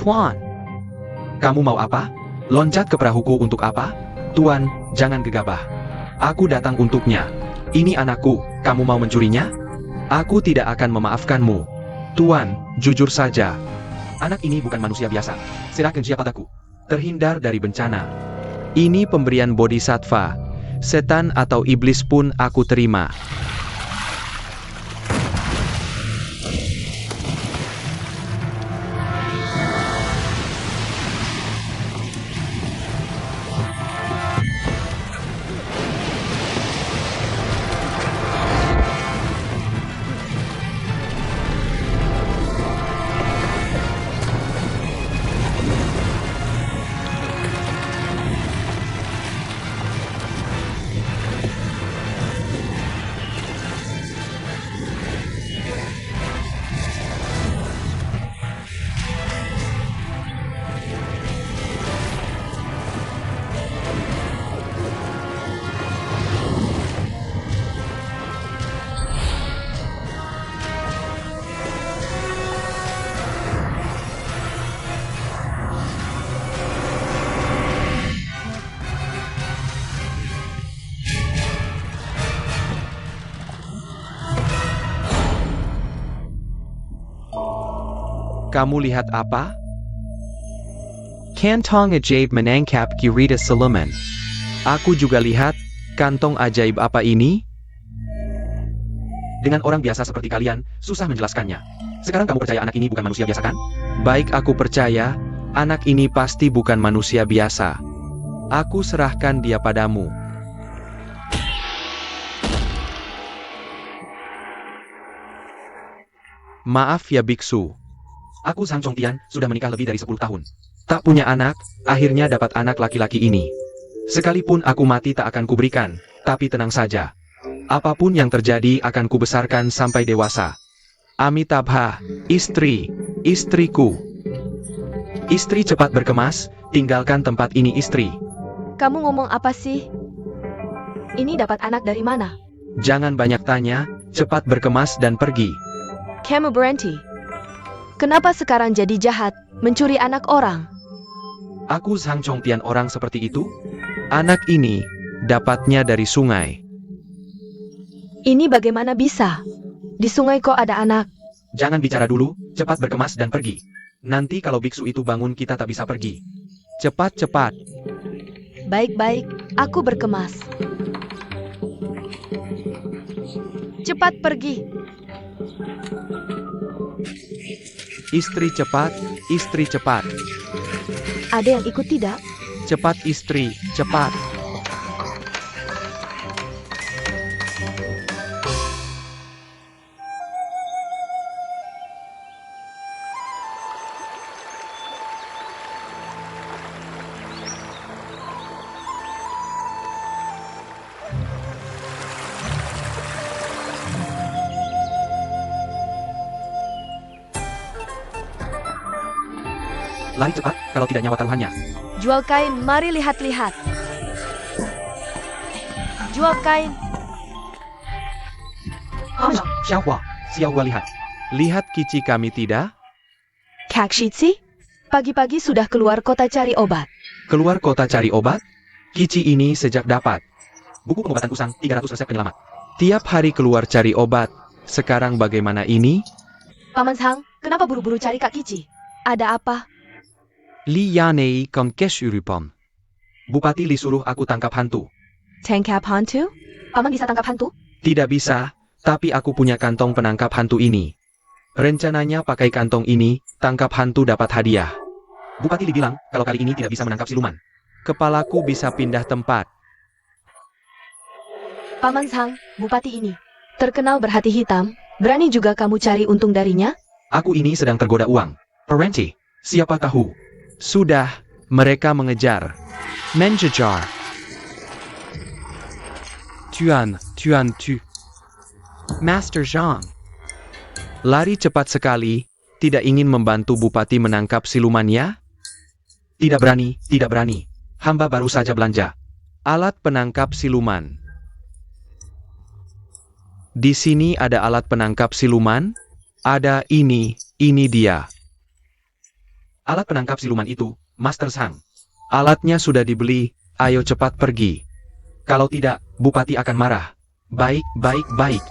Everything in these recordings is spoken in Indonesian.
Tuan. Kamu mau apa? Loncat ke perahuku untuk apa? Tuan, jangan gegabah. Aku datang untuknya. Ini anakku, kamu mau mencurinya? Aku tidak akan memaafkanmu. Tuan, jujur saja. Anak ini bukan manusia biasa. Serahkan siapa padaku. Terhindar dari bencana. Ini pemberian bodhisattva. Setan atau iblis pun aku terima. Kamu lihat apa? Kantong ajaib menangkap Kirita Siluman. Aku juga lihat, kantong ajaib apa ini? Dengan orang biasa seperti kalian, susah menjelaskannya. Sekarang kamu percaya anak ini bukan manusia biasa kan? Baik, aku percaya, anak ini pasti bukan manusia biasa. Aku serahkan dia padamu. Maaf ya biksu. Aku Sang Chongtian, sudah menikah lebih dari 10 tahun. Tak punya anak, akhirnya dapat anak laki-laki ini. Sekalipun aku mati tak akan kuberikan, tapi tenang saja. Apapun yang terjadi akan kubesarkan sampai dewasa. Amitabha, istriku. Istri cepat berkemas, tinggalkan tempat ini istri. Kamu ngomong apa sih? Ini dapat anak dari mana? Jangan banyak tanya, cepat berkemas dan pergi. Kamu berhenti. Kenapa sekarang jadi jahat, mencuri anak orang? Aku Sang Chongtian orang seperti itu? Anak ini, dapatnya dari sungai. Ini bagaimana bisa? Di sungai kok ada anak? Jangan bicara dulu, cepat berkemas dan pergi. Nanti kalau biksu itu bangun kita tak bisa pergi. Cepat. Baik-baik, aku berkemas. Cepat pergi. Istri cepat. Ada yang ikut tidak? Cepat istri, cepat. Lari cepat, kalau tidak nyawa taruhannya. Jual kain, mari lihat-lihat. Jual kain. Xiaohua lihat. Lihat kici kami tidak? Kak Shitsi, pagi-pagi sudah keluar kota cari obat. Keluar kota cari obat? Kici ini sejak dapat buku pengobatan kusang, 300 resep penyelamat. Tiap hari keluar cari obat. Sekarang bagaimana ini? Paman Sang, kenapa buru-buru cari Kak Kici? Ada apa? Li Yanei Kongkesurupon. Bupati Li suruh aku tangkap hantu. Tangkap hantu? Paman bisa tangkap hantu? Tidak bisa, tapi aku punya kantong penangkap hantu ini. Rencananya pakai kantong ini, tangkap hantu dapat hadiah. Bupati Li bilang, kalau kali ini tidak bisa menangkap siluman, kepalaku bisa pindah tempat. Paman Sang, bupati ini terkenal berhati hitam. Berani juga kamu cari untung darinya? Aku ini sedang tergoda uang. Parenti, siapa tahu? Sudah, mereka mengejar. Menjejar. Tuan. Master Zhang. Lari cepat sekali, tidak ingin membantu bupati menangkap silumannya? Tidak berani. Hamba baru saja belanja. Alat penangkap siluman. Di sini ada alat penangkap siluman? Ada ini dia. Alat penangkap siluman itu, Master Sang. Alatnya sudah dibeli, ayo cepat pergi. Kalau tidak, Bupati akan marah. Baik, baik, baik.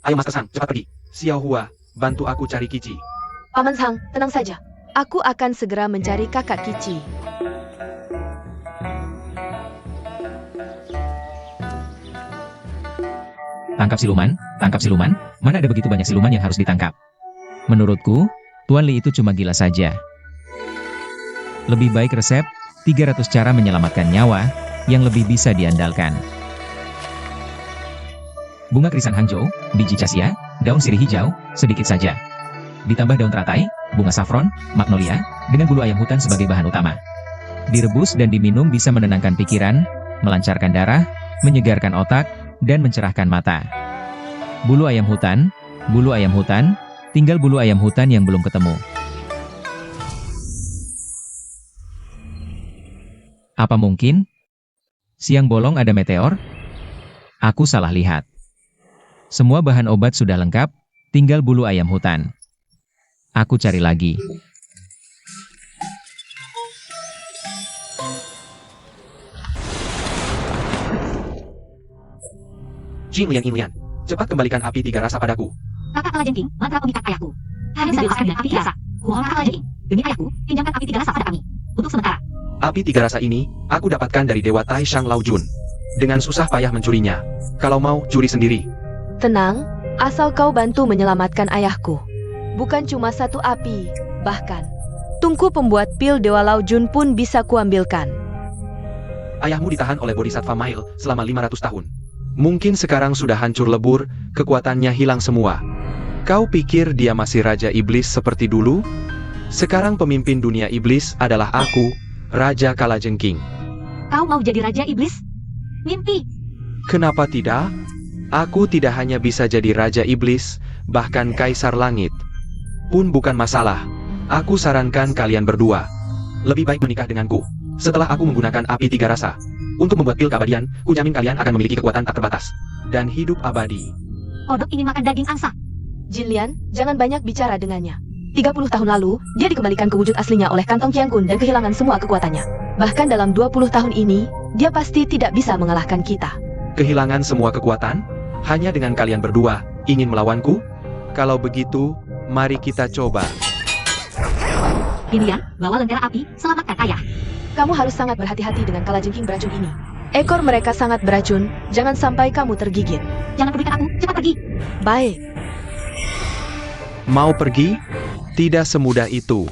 Ayo Master Sang, cepat pergi. Xiao Hua, bantu aku cari Kici. Paman Sang, tenang saja. Aku akan segera mencari kakak Kici. Tangkap siluman, mana ada begitu banyak siluman yang harus ditangkap. Menurutku, Tuan Li itu cuma gila saja. Lebih baik resep, 300 cara menyelamatkan nyawa, yang lebih bisa diandalkan. Bunga krisan Hangzhou, biji casia, daun sirih hijau, sedikit saja. Ditambah daun teratai, bunga saffron, magnolia, dengan bulu ayam hutan sebagai bahan utama. Direbus dan diminum bisa menenangkan pikiran, melancarkan darah, menyegarkan otak, dan mencerahkan mata. Bulu ayam hutan, tinggal bulu ayam hutan yang belum ketemu. Apa mungkin? Siang bolong ada meteor? Aku salah lihat. Semua bahan obat sudah lengkap, tinggal bulu ayam hutan. Aku cari lagi. Jin Lian, cepat kembalikan api 3 rasa padaku. Kakak kalajengking, mantra pemikat ayahku. Hanya saya lepaskan dengan api 3 rasa. Kumohon kakak kalajengking, demi ayahku, pinjamkan api 3 rasa pada kami. Untuk sementara. Api 3 rasa ini, aku dapatkan dari Dewa Tai Shang Lao Jun. Dengan susah payah mencurinya. Kalau mau, curi sendiri. Tenang, asal kau bantu menyelamatkan ayahku. Bukan cuma satu api, bahkan tungku pembuat pil Dewa Lao Jun pun bisa kuambilkan. Ayahmu ditahan oleh Bodhisattva Mail selama 500 tahun. Mungkin sekarang sudah hancur lebur, kekuatannya hilang semua. Kau pikir dia masih Raja Iblis seperti dulu? Sekarang pemimpin dunia iblis adalah aku, Raja Kalajengking. Kau mau jadi Raja Iblis? Mimpi. Kenapa tidak? Aku tidak hanya bisa jadi Raja Iblis, bahkan Kaisar Langit pun bukan masalah. Aku sarankan kalian berdua lebih baik menikah denganku. Setelah aku menggunakan api 3 rasa untuk membuat pil keabadian, kujamin kalian akan memiliki kekuatan tak terbatas dan hidup abadi. Kodok ini makan daging angsa. Jin Lian, jangan banyak bicara dengannya. 30 tahun lalu, dia dikembalikan ke wujud aslinya oleh kantong Qiang Kun dan kehilangan semua kekuatannya. Bahkan dalam 20 tahun ini, dia pasti tidak bisa mengalahkan kita. Kehilangan semua kekuatan? Hanya dengan kalian berdua ingin melawanku? Kalau begitu, mari kita coba. Lilian, bawa lentera api, selamatkan ayah. Kamu harus sangat berhati-hati dengan kalajengking beracun ini. Ekor mereka sangat beracun, jangan sampai kamu tergigit. Jangan pedulikan aku, cepat pergi. Baik. Mau pergi? Tidak semudah itu.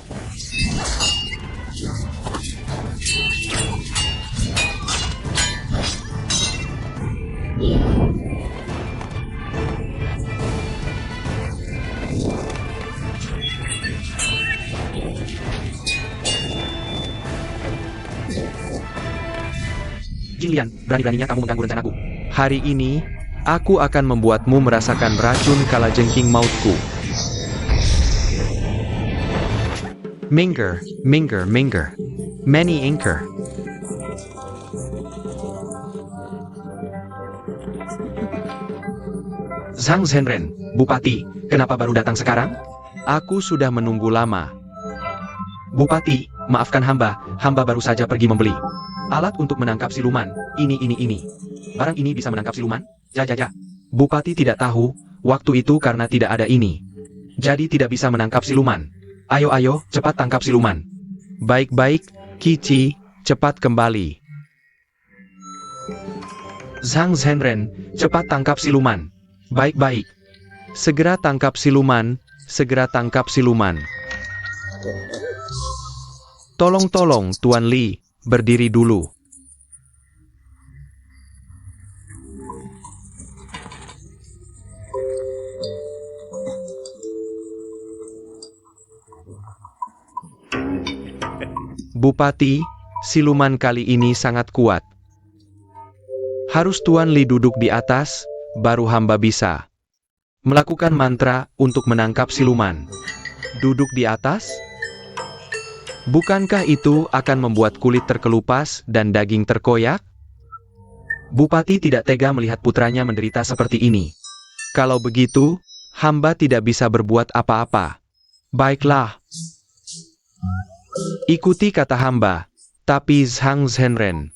Jilian, berani-beraninya kamu mengganggu rencanaku. Hari ini, aku akan membuatmu merasakan racun kalajengking mautku. Minger, minger, minger. Many inker. Zhang Zhenren, Bupati, kenapa baru datang sekarang? Aku sudah menunggu lama. Bupati, maafkan hamba baru saja pergi membeli alat untuk menangkap siluman. Ini. Barang ini bisa menangkap siluman? Ja. Bupati tidak tahu, waktu itu karena tidak ada ini. Jadi tidak bisa menangkap siluman. Ayo, cepat tangkap siluman. Baik-baik, Kici, cepat kembali. Zhang Zhenren, cepat tangkap siluman. Baik-baik. Segera tangkap siluman, segera tangkap siluman. Tolong, Tuan Li, berdiri dulu. Bupati, siluman kali ini sangat kuat. Harus Tuan Li duduk di atas, baru hamba bisa melakukan mantra untuk menangkap siluman. Duduk di atas? Bukankah itu akan membuat kulit terkelupas dan daging terkoyak? Bupati tidak tega melihat putranya menderita seperti ini. Kalau begitu, hamba tidak bisa berbuat apa-apa. Baiklah. Ikuti kata hamba, tapi Zhang Zhenren.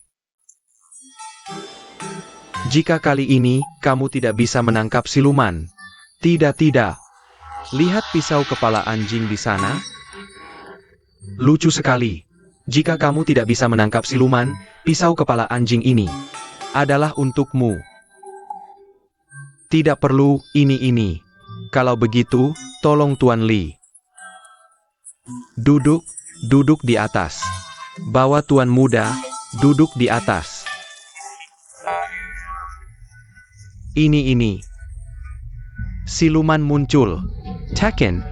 Jika kali ini, kamu tidak bisa menangkap siluman. Tidak. Lihat pisau kepala anjing di sana. Lucu sekali. Jika kamu tidak bisa menangkap siluman, pisau kepala anjing ini adalah untukmu. Tidak perlu ini. Kalau begitu, tolong Tuan Li. Duduk di atas. Bawa Tuan Muda, duduk di atas. Ini. Siluman muncul. Tekken.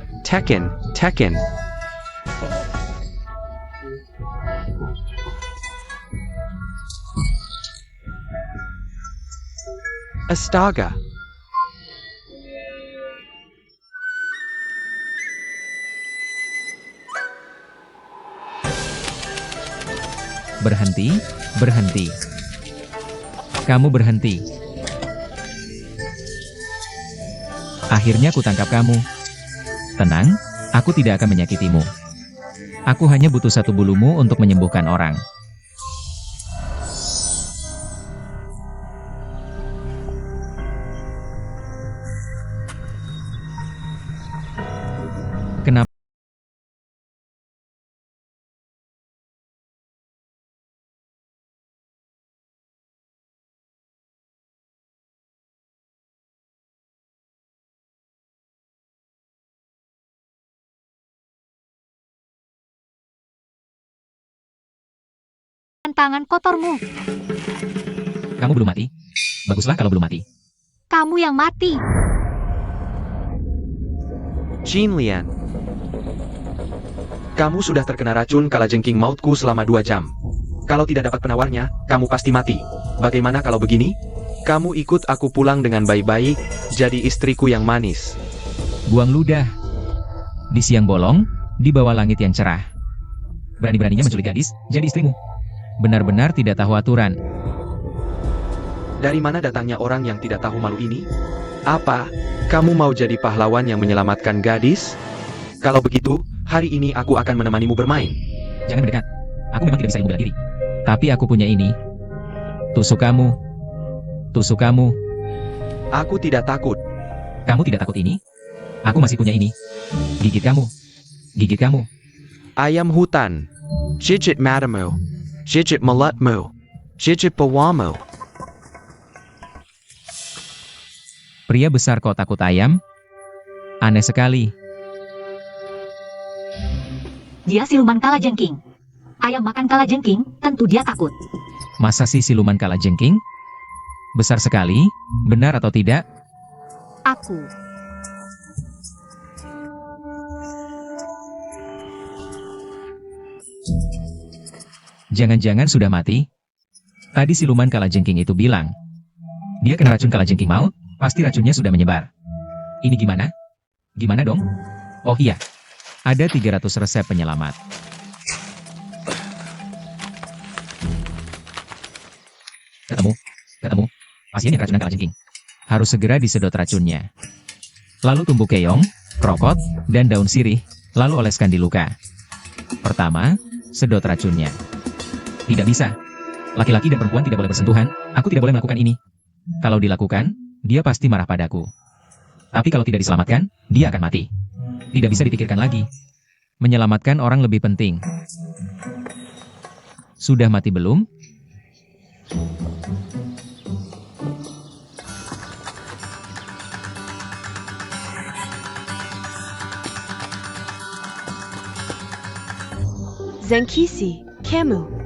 Astaga. Berhenti. Kamu berhenti. Akhirnya kutangkap kamu. Tenang, aku tidak akan menyakitimu. Aku hanya butuh satu bulumu untuk menyembuhkan orang. Kenapa? Tangan kotormu. Kamu belum mati? Baguslah kalau belum mati. Kamu yang mati. Jin Lian. Kamu sudah terkena racun kalajengking mautku selama 2 jam. Kalau tidak dapat penawarnya, kamu pasti mati. Bagaimana kalau begini? Kamu ikut aku pulang dengan baik-baik, jadi istriku yang manis. Buang ludah. Di siang bolong, di bawah langit yang cerah. Berani-beraninya menculik gadis, jadi istrimu. Benar-benar tidak tahu aturan. Dari mana datangnya orang yang tidak tahu malu ini? Apa? Kamu mau jadi pahlawan yang menyelamatkan gadis? Kalau begitu, hari ini aku akan menemanimu bermain. Jangan mendekat. Aku memang tidak bisa ilmu bela diri. Tapi aku punya ini. Tusuk kamu. Aku tidak takut. Kamu tidak takut ini? Aku masih punya ini. Gigit kamu. Ayam hutan. Gigit matamu. Gigit mulutmu. Gigit bawamu. Pria besar kok takut ayam? Aneh sekali. Dia siluman kalajengking. Ayam makan kalajengking, tentu dia takut. Masa sih siluman kalajengking? Besar sekali, benar atau tidak? Aku. Jangan-jangan sudah mati? Tadi siluman kalajengking itu bilang. Dia kena racun kalajengking maut, pasti racunnya sudah menyebar. Ini gimana? Gimana dong? Oh iya, ada 300 resep penyelamat. Ketemu. Pasien yang keracunan kalajengking. Harus segera disedot racunnya. Lalu tumbuk keong, krokot, dan daun sirih, lalu oleskan di luka. Pertama, sedot racunnya. Tidak bisa. Laki-laki dan perempuan tidak boleh bersentuhan, aku tidak boleh melakukan ini. Kalau dilakukan, dia pasti marah padaku. Tapi kalau tidak diselamatkan, dia akan mati. Tidak bisa dipikirkan lagi. Menyelamatkan orang lebih penting. Sudah mati belum? Zhang Qixi, kamu.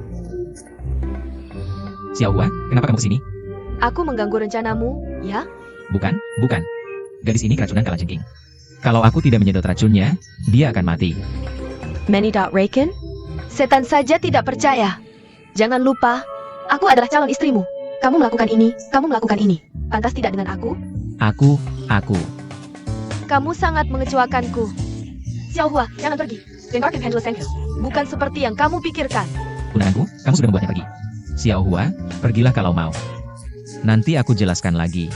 Xiaohua, kenapa kamu kesini? Aku mengganggu rencanamu, ya? Bukan. Gadis ini keracunan kalajengking. Kalau aku tidak menyedot racunnya, dia akan mati. Many Dot Raken? Setan saja tidak percaya. Jangan lupa, aku adalah calon istrimu. Kamu melakukan ini. Pantas tidak dengan aku? Aku. Kamu sangat mengecewakanku. Xiaohua, jangan pergi. Dengar can handle Senku. Bukan seperti yang kamu pikirkan. Tunanganku, kamu sudah membuatnya pergi. Xiaohua, pergilah kalau mau. Nanti aku jelaskan lagi.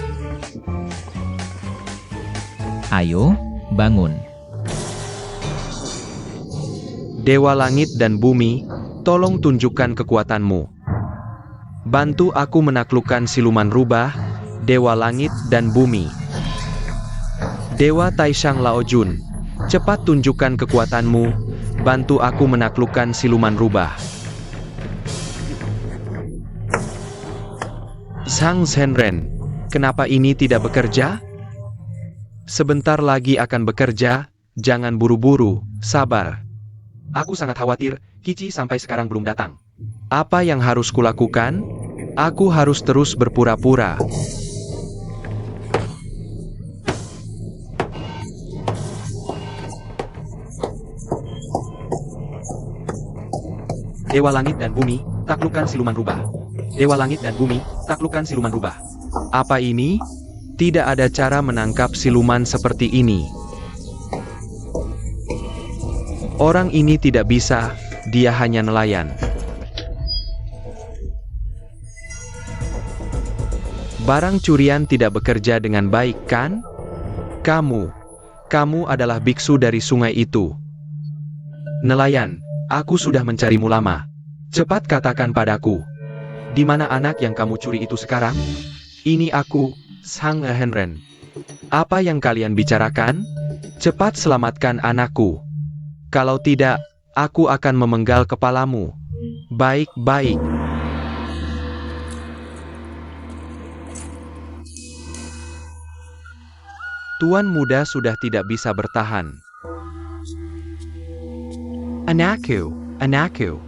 Ayo, bangun. Dewa langit dan bumi, tolong tunjukkan kekuatanmu. Bantu aku menaklukkan siluman rubah, Dewa langit dan bumi. Dewa Taishang Laojun, cepat tunjukkan kekuatanmu, bantu aku menaklukkan siluman rubah. Zhang Zhenren, kenapa ini tidak bekerja? Sebentar lagi akan bekerja, jangan buru-buru, sabar. Aku sangat khawatir, Kici sampai sekarang belum datang. Apa yang harus kulakukan? Aku harus terus berpura-pura. Dewa langit dan bumi, taklukkan siluman rubah. Dewa langit dan bumi, taklukkan siluman rubah. Apa ini? Tidak ada cara menangkap siluman seperti ini. Orang ini tidak bisa, dia hanya nelayan. Barang curian tidak bekerja dengan baik, kan? Kamu adalah biksu dari sungai itu. Nelayan, aku sudah mencarimu lama. Cepat katakan padaku, di mana anak yang kamu curi itu sekarang? Ini aku, Zhang Zhenren. Apa yang kalian bicarakan? Cepat selamatkan anakku. Kalau tidak, aku akan memenggal kepalamu. Baik-baik. Tuan muda sudah tidak bisa bertahan. Anakku.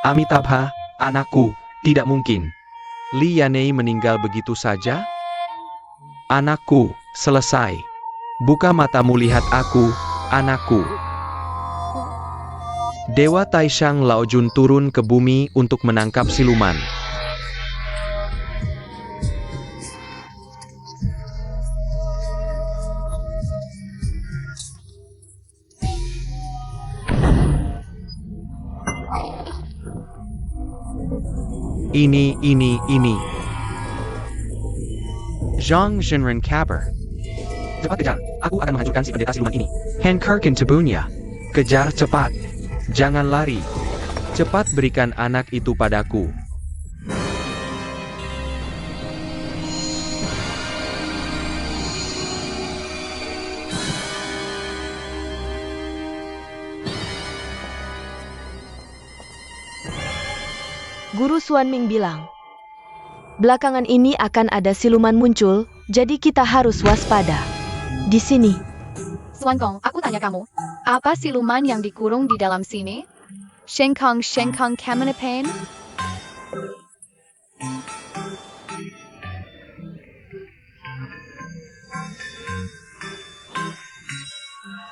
Amitabha, anakku, tidak mungkin. Li Yanei meninggal begitu saja? Anakku, selesai. Buka matamu lihat aku, anakku. Dewa Taishang Laojun turun ke bumi untuk menangkap siluman. Ini. Zhang Zhenren kabar. Cepat kejar, aku akan menghancurkan si pendeta siluman ini. Hankarkan tubuhnya. Kejar cepat. Jangan lari. Cepat berikan anak itu padaku. Guru Xuanming bilang, belakangan ini akan ada siluman muncul, jadi kita harus waspada. Di sini. Xuan Gong, aku tanya kamu, apa siluman yang dikurung di dalam sini? Shen Kong Kamanapan?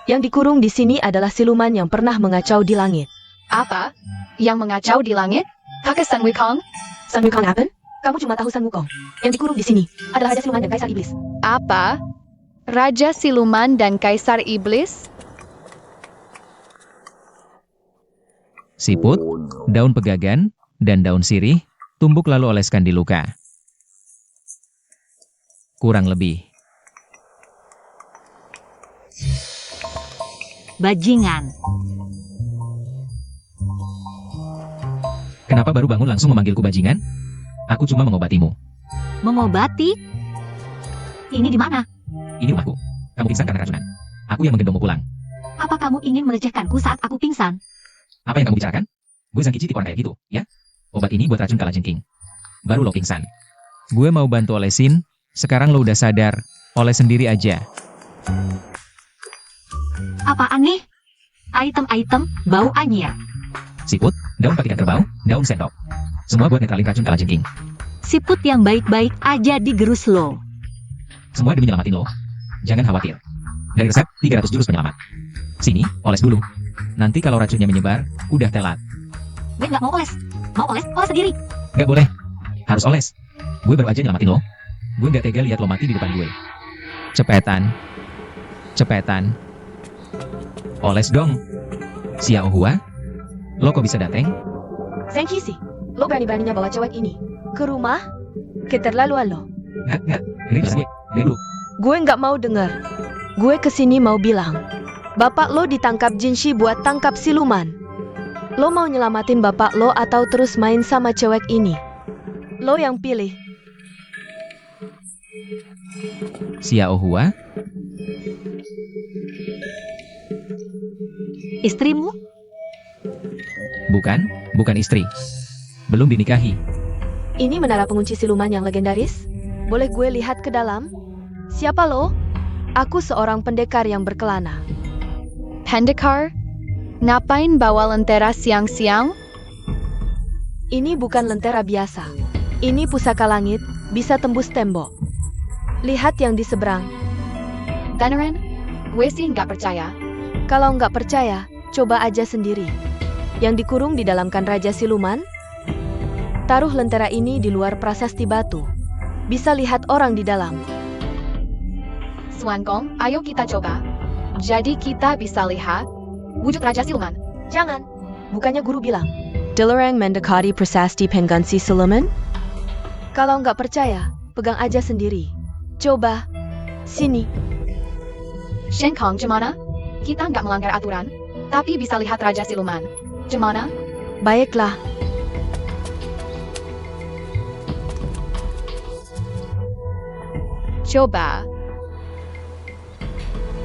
Yang dikurung di sini adalah siluman yang pernah mengacau di langit. Apa? Yang mengacau di langit? Kakak Sun Wukong? Sun Wukong apa? Kamu cuma tahu Sun Wukong. Yang dikurung di sini adalah Raja Siluman dan Kaisar Iblis. Apa? Raja Siluman dan Kaisar Iblis? Siput, daun pegagan, dan daun sirih, tumbuk lalu oleskan di luka. Kurang lebih. Bajingan. Kenapa baru bangun langsung memanggilku bajingan? Aku cuma mengobatimu. Mengobati? Ini di mana? Ini rumahku. Kamu pingsan karena keracunan. Aku yang menggendongmu pulang. Apa kamu ingin melecehkanku saat aku pingsan? Apa yang kamu bicarakan? Gue Zhang Qiqi tipe orang kayak gitu, ya? Obat ini buat racun kalajengking. Baru lo pingsan. Gue mau bantu olesin, sekarang lo udah sadar. Oles sendiri aja. Apa aneh? Item bau anyir. Siput, daun pakikan kerbau, daun sendok. Semua buat netralin racun kalajengking. Siput yang baik-baik aja digerus lo. Semua demi nyelamatin lo. Jangan khawatir. Dari resep, 300 jurus penyelamat. Sini, oles dulu. Nanti kalau racunnya menyebar, udah telat. Gue nggak mau oles. Mau oles sendiri. Gak boleh. Harus oles. Gue baru aja nyelamatin lo. Gue gak tega lihat lo mati di depan gue. Cepetan. Oles dong. Xiao Hua. Lo kok bisa dateng? Zheng Qixi, lo berani-beraninya bawa cewek ini ke rumah? Keterlaluan lo. Nggak. Dulu. Gue nggak mau dengar. Gue kesini mau bilang, bapak lo ditangkap Jinshi buat tangkap siluman. Lo mau nyelamatin bapak lo atau terus main sama cewek ini? Lo yang pilih. Xiao Hua? Istrimu? Bukan istri. Belum dinikahi. Ini menara pengunci siluman yang legendaris? Boleh gue lihat ke dalam? Siapa lo? Aku seorang pendekar yang berkelana. Pendekar? Ngapain bawa lentera siang-siang? Ini bukan lentera biasa. Ini pusaka langit, bisa tembus tembok. Lihat yang di seberang. Beneran? Gue sih nggak percaya. Kalau nggak percaya, coba aja sendiri. Yang dikurung di dalam kan Raja Siluman? Taruh lentera ini di luar prasasti batu. Bisa lihat orang di dalam. Suan Gong, ayo kita coba. Jadi kita bisa lihat wujud Raja Siluman. Jangan. Bukannya guru bilang, Dilarang mendekati prasasti pengganti siluman? Kalau nggak percaya, pegang aja sendiri. Coba. Sini. Shen Kong, gimana? Kita nggak melanggar aturan, tapi bisa lihat Raja Siluman. Gimana? Baiklah. Coba.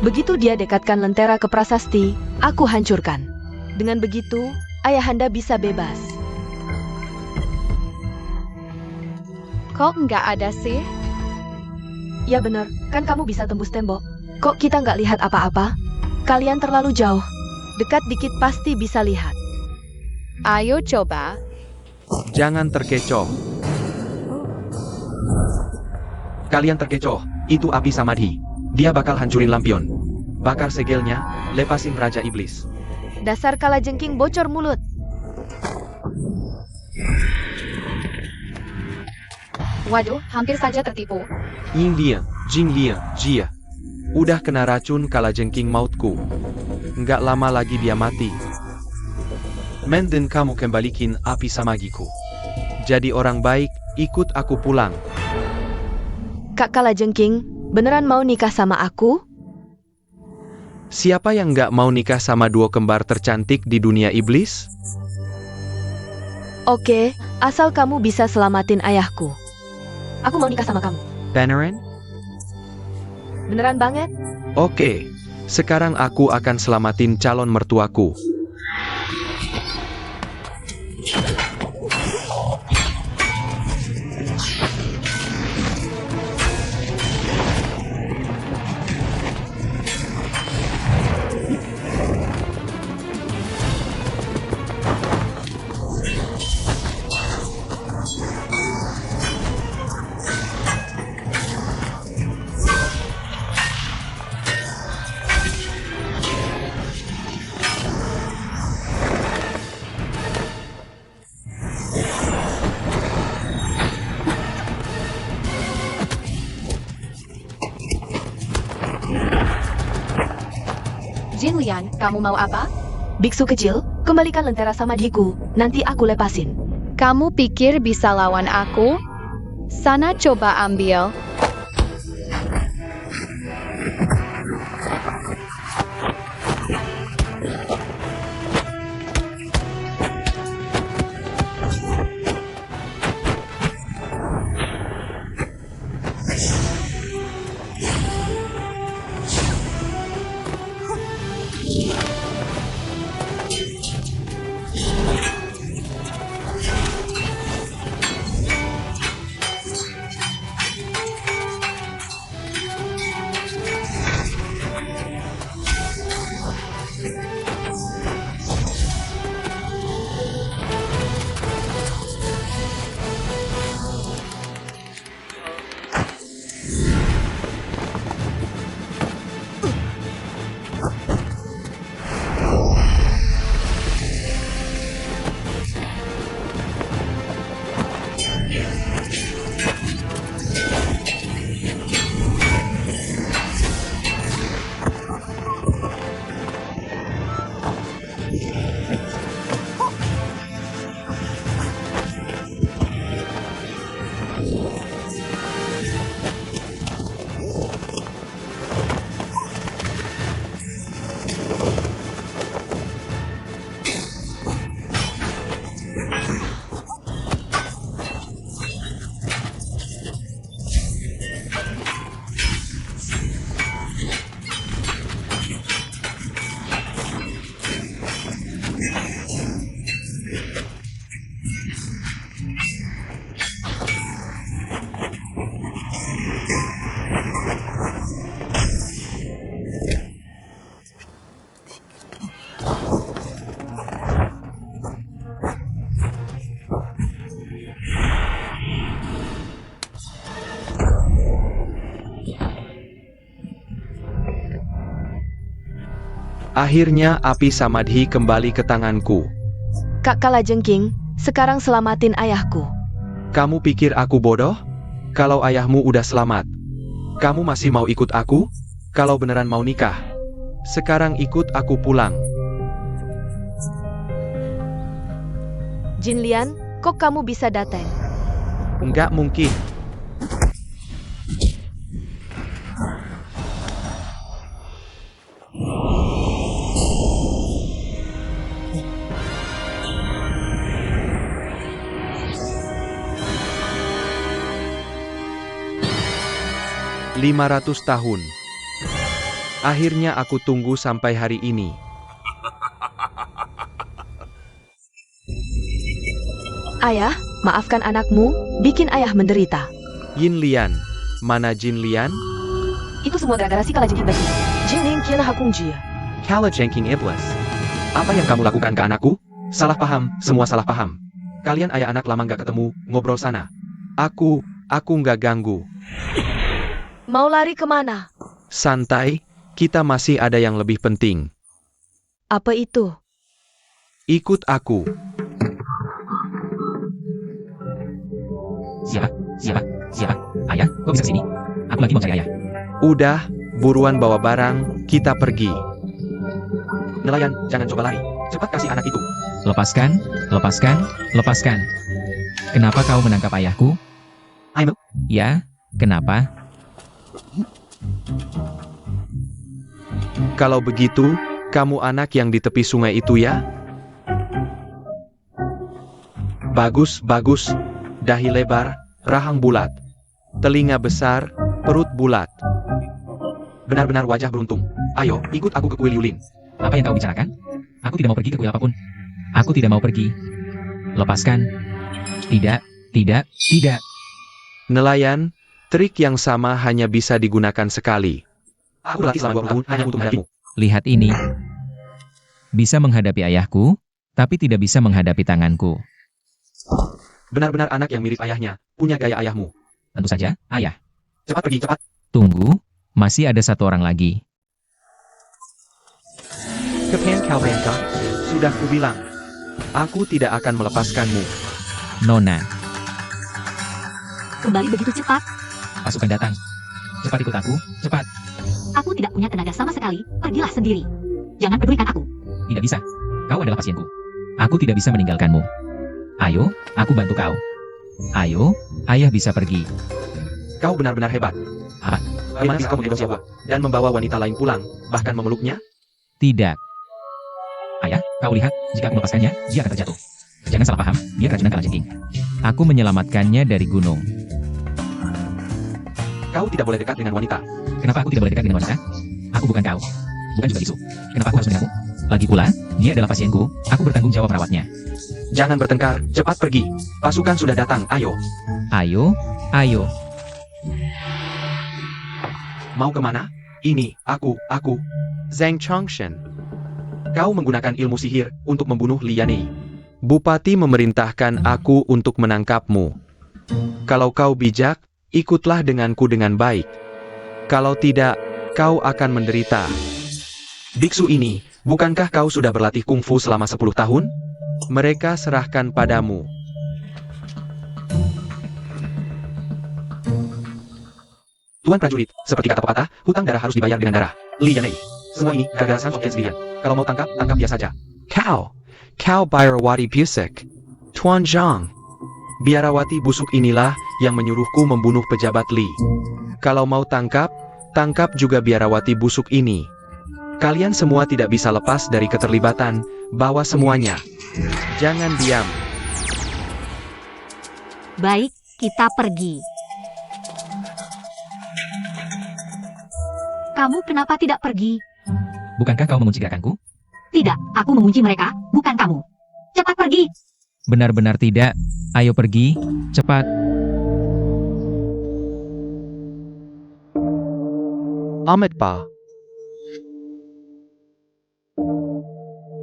Begitu dia dekatkan lentera ke prasasti, aku hancurkan. Dengan begitu, ayahanda bisa bebas. Kok nggak ada sih? Ya bener, kan kamu bisa tembus tembok. Kok kita nggak lihat apa-apa? Kalian terlalu jauh. Dekat dikit pasti bisa lihat. Ayo coba. Jangan terkecoh. Kalian terkecoh, itu api samadhi. Dia bakal hancurin lampion. Bakar segelnya, lepasin Raja Iblis. Dasar kalajengking bocor mulut. Waduh, hampir saja tertipu. Ying Liang, Jing Liang, Jia. Udah kena racun kalajengking mautku. Nggak lama lagi dia mati. Menden kamu kembalikin api samagiku. Jadi orang baik, ikut aku pulang. Kak Kalajengking, beneran mau nikah sama aku? Siapa yang nggak mau nikah sama dua kembar tercantik di dunia iblis? Oke, asal kamu bisa selamatin ayahku. Aku mau nikah sama kamu. Beneran? Beneran banget? Oke, sekarang aku akan selamatin calon mertuaku. Jin Lian, kamu mau apa? Biksu kecil, kembalikan lentera samadhiku, nanti aku lepasin. Kamu pikir bisa lawan aku? Sana coba ambil. Akhirnya api Samadhi kembali ke tanganku. Kak Kalajengking, sekarang selamatin ayahku. Kamu pikir aku bodoh? Kalau ayahmu udah selamat, kamu masih mau ikut aku? Kalau beneran mau nikah, sekarang ikut aku pulang. Jin Lian, kok kamu bisa datang? Nggak mungkin. "500 tahun. Akhirnya aku tunggu sampai hari ini." Ayah, maafkan anakmu, bikin ayah menderita. Yin Lian. Mana Jin Lian? Itu semua gara-gara si Kalajengking bajingan. Jin Ning Kian Hakung Jia. Kalajengking Iblis. Apa yang kamu lakukan ke anakku? Salah paham, semua salah paham. Kalian ayah anak lama nggak ketemu, ngobrol sana. Aku nggak ganggu. Mau lari kemana? Santai, kita masih ada yang lebih penting. Apa itu? Ikut aku. Siapa? Siapa? Siapa? Ayah, kok bisa kesini? Aku lagi mau cari ayah. Udah, buruan bawa barang, kita pergi. Nelayan, jangan coba lari. Cepat kasih anak itu. Lepaskan, lepaskan, lepaskan. Kenapa kau menangkap ayahku? Ayo. Ya, kenapa? Kalau begitu, kamu anak yang di tepi sungai itu ya? Bagus, bagus. Dahi lebar, rahang bulat. Telinga besar, perut bulat. Benar-benar wajah beruntung. Ayo, ikut aku ke kuil Yulin. Apa yang kau bicarakan? Aku tidak mau pergi ke kuil apapun. Aku tidak mau pergi. Lepaskan. Tidak, tidak, tidak. Nelayan, trik yang sama hanya bisa digunakan sekali. Aku berlatih selama 20 tahun hanya untuk menghadapimu. Lihat ini. Bisa menghadapi ayahku, tapi tidak bisa menghadapi tanganku. Benar-benar anak yang mirip ayahnya, punya gaya ayahmu. Tentu saja, ayah. Cepat pergi, cepat. Tunggu, masih ada satu orang lagi. Kepen Kalbenka, sudah kubilang. Aku tidak akan melepaskanmu. Nona, Kembali begitu cepat. pasukan datang. Cepat ikut aku, cepat. Aku tidak punya tenaga sama sekali. Pergilah sendiri. Jangan pedulikan aku. Tidak bisa. Kau adalah pasienku. Aku tidak bisa meninggalkanmu. Ayo, aku bantu kau. Ayo, ayah bisa pergi. Kau benar-benar hebat. Apa? Bagaimana bisa kau menegosiasi dan membawa wanita lain pulang, bahkan memeluknya? Tidak. Ayah, kau lihat, jika aku melepaskannya, dia akan terjatuh. Jangan salah paham, dia keracunan kalajengking. Aku menyelamatkannya dari gunung. Kau tidak boleh dekat dengan wanita. Kenapa aku tidak boleh dekat dengan wanita? Aku bukan kau. Bukan juga bisu. Kenapa aku harus mendengarmu? Lagi pula, dia adalah pasienku, aku bertanggung jawab merawatnya. Jangan bertengkar, cepat pergi. Pasukan sudah datang, ayo. Ayo, ayo. Mau kemana? Ini, aku. Zhang Chongshen. Kau menggunakan ilmu sihir untuk membunuh Lianei. Bupati memerintahkan aku untuk menangkapmu. Kalau kau bijak, ikutlah denganku dengan baik. Kalau tidak, kau akan menderita. Biksu ini, bukankah kau sudah berlatih kungfu selama 10 tahun? Mereka serahkan padamu. Tuan prajurit, seperti kata pepatah, hutang darah harus dibayar dengan darah. Lianei. Semua ini gara-gara Sang Sokien sendirian. Kalau mau tangkap dia saja. Kau Biarawati Busuk. Tuan Zhang. Biarawati busuk inilah yang menyuruhku membunuh pejabat Li. Kalau mau tangkap juga Biarawati busuk ini. Kalian semua tidak bisa lepas dari keterlibatan, bawa semuanya. Jangan diam. Baik, kita pergi. Kamu kenapa tidak pergi? Bukankah kau mengunci gerakanku? Tidak, aku mengunci mereka, bukan kamu. Cepat pergi. Benar-benar tidak. Ayo pergi, cepat. Amitba.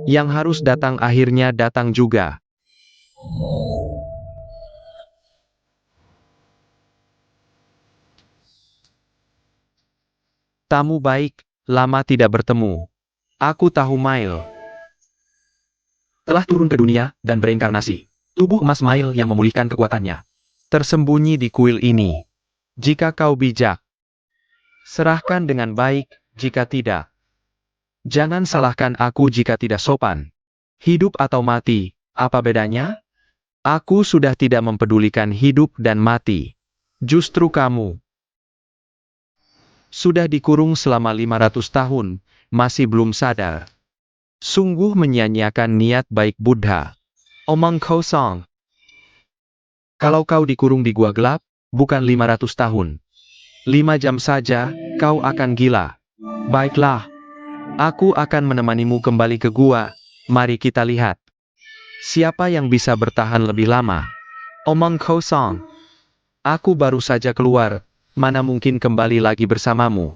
Yang harus datang akhirnya datang juga. Tamu baik, lama tidak bertemu. Aku tahu Mail telah turun ke dunia dan bereinkarnasi. Tubuh emas Mail yang memulihkan kekuatannya tersembunyi di kuil ini. Jika kau bijak, serahkan dengan baik. Jika tidak, jangan salahkan aku jika tidak sopan. Hidup atau mati, apa bedanya? Aku sudah tidak mempedulikan hidup dan mati. Justru kamu sudah dikurung selama 500 tahun, masih belum sadar. Sungguh menyia-nyiakan niat baik Buddha. Omong kosong. Kalau kau dikurung di gua gelap, bukan 500 tahun. 5 jam saja, kau akan gila. Baiklah. Aku akan menemanimu kembali ke gua. Mari kita lihat. Siapa yang bisa bertahan lebih lama? Omong kosong. Aku baru saja keluar. Mana mungkin kembali lagi bersamamu?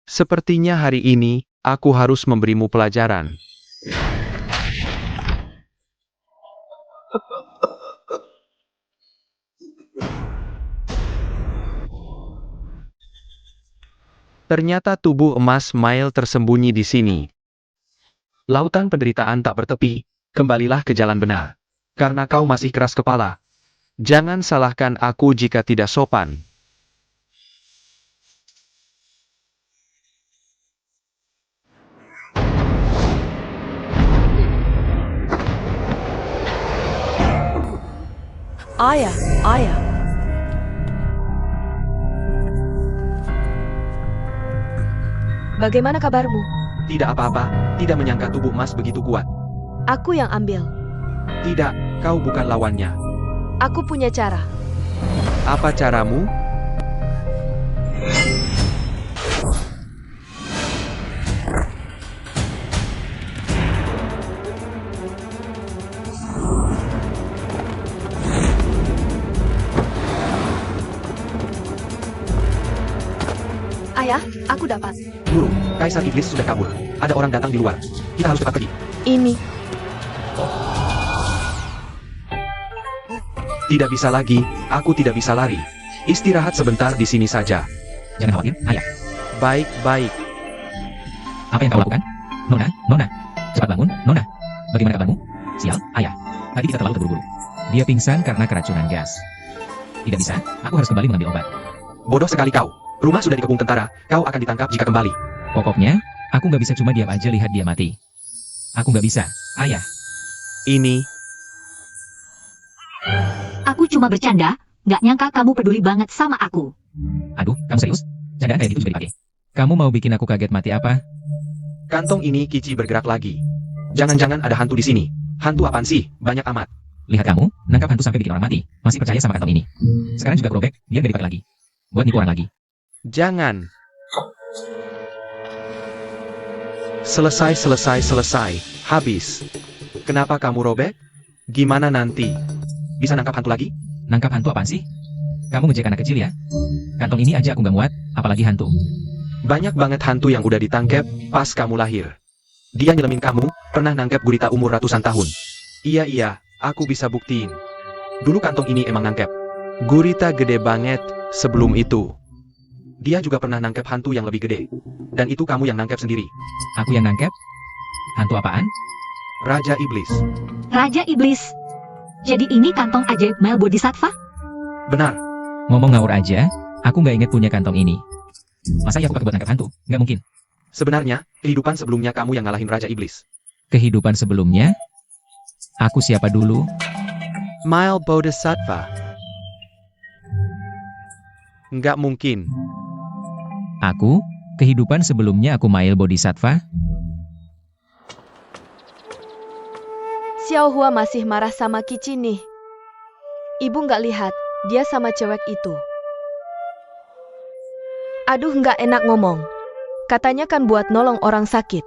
Sepertinya hari ini, aku harus memberimu pelajaran. Ternyata tubuh emas Mail tersembunyi di sini. Lautan penderitaan tak bertepi, kembalilah ke jalan benar. Karena kau masih keras kepala. Jangan salahkan aku jika tidak sopan. Ayah, ayah. Bagaimana kabarmu? Tidak apa-apa, tidak menyangka tubuh emas begitu kuat. Aku yang ambil. Tidak, kau bukan lawannya. Aku punya cara. Apa caramu? Ayah, aku dapat. Guru, Kaisar Iblis sudah kabur. Ada orang datang di luar. Kita harus cepat pergi. Ini. Tidak bisa lagi, aku tidak bisa lari. Istirahat sebentar di sini saja. Jangan khawatir, ayah. Baik-baik. Apa yang kau lakukan? Nona, Nona. Cepat bangun, Nona. Bagaimana kabarmu? Sial, ayah. Tadi kita terlalu terburu-buru. Dia pingsan karena keracunan gas. Tidak bisa, aku harus kembali mengambil obat. Bodoh sekali kau. Rumah sudah dikepung tentara, kau akan ditangkap jika kembali. Pokoknya, aku nggak bisa cuma diam aja lihat dia mati. Aku nggak bisa, ayah. Ini, Aku cuma bercanda, nggak nyangka kamu peduli banget sama aku. Aduh, kamu serius? Candaan kayak gitu juga dipakai. Kamu mau bikin aku kaget mati apa? kantong ini Kici bergerak lagi. Jangan-jangan ada hantu di sini. Hantu apaan sih? Banyak amat. Lihat kamu, nangkap hantu sampai bikin orang mati. Masih percaya sama kantong ini. Sekarang juga kerobek, biar nggak dipakai lagi. Buat nipu orang lagi. Jangan. Selesai. Habis. Kenapa kamu robek? Gimana nanti? Bisa nangkap hantu lagi? Nangkap hantu apaan sih? Kamu ngejek anak kecil ya? Kantong ini aja aku nggak muat, apalagi hantu. Banyak banget hantu yang udah ditangkap pas kamu lahir. Dia nyelemin kamu, pernah nangkep gurita umur ratusan tahun. Iya, aku bisa buktiin. Dulu kantong ini emang nangkep gurita gede banget. Sebelum itu, dia juga pernah nangkep hantu yang lebih gede. Dan itu kamu yang nangkep sendiri. Aku yang nangkep? Hantu apaan? Raja Iblis. Raja Iblis. Jadi ini kantong ajaib Mail Bodhisattva? Benar. Ngomong ngawur aja, aku nggak inget punya kantong ini. Masa ya aku pakai buat nangkep hantu? Nggak mungkin. Sebenarnya, kehidupan sebelumnya kamu yang ngalahin Raja Iblis. Kehidupan sebelumnya? Aku siapa dulu? Mail Bodhisattva. Nggak mungkin. Aku? Kehidupan sebelumnya aku Mail Bodhisattva? Xiao Hua masih marah sama Kici nih. Ibu nggak lihat, dia sama cewek itu. Aduh nggak enak ngomong. Katanya kan buat nolong orang sakit.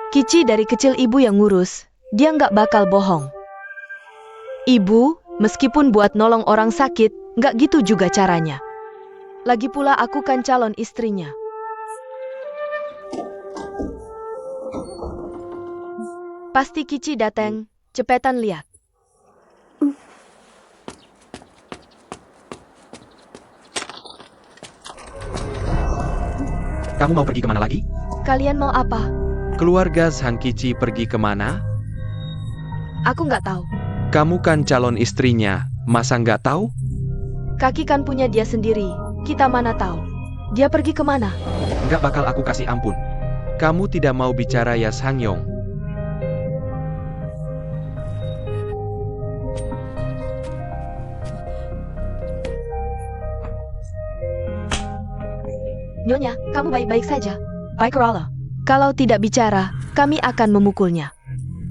Kici dari kecil ibu yang ngurus, dia nggak bakal bohong. Ibu, meskipun buat nolong orang sakit, nggak gitu juga caranya. Lagi pula aku kan calon istrinya. Pasti Kici datang, cepetan lihat. Kamu mau pergi kemana lagi? Kalian mau apa? Keluarga Zhang Qiqi pergi kemana? Aku nggak tahu. Kamu kan calon istrinya, masa nggak tahu? Kaki kan punya dia sendiri. Kita mana tahu. Dia pergi kemana? Nggak bakal aku kasih ampun. Kamu tidak mau bicara ya Sangyong? Nyonya, kamu baik-baik saja. Baik, Kerala. Kalau tidak bicara, kami akan memukulnya.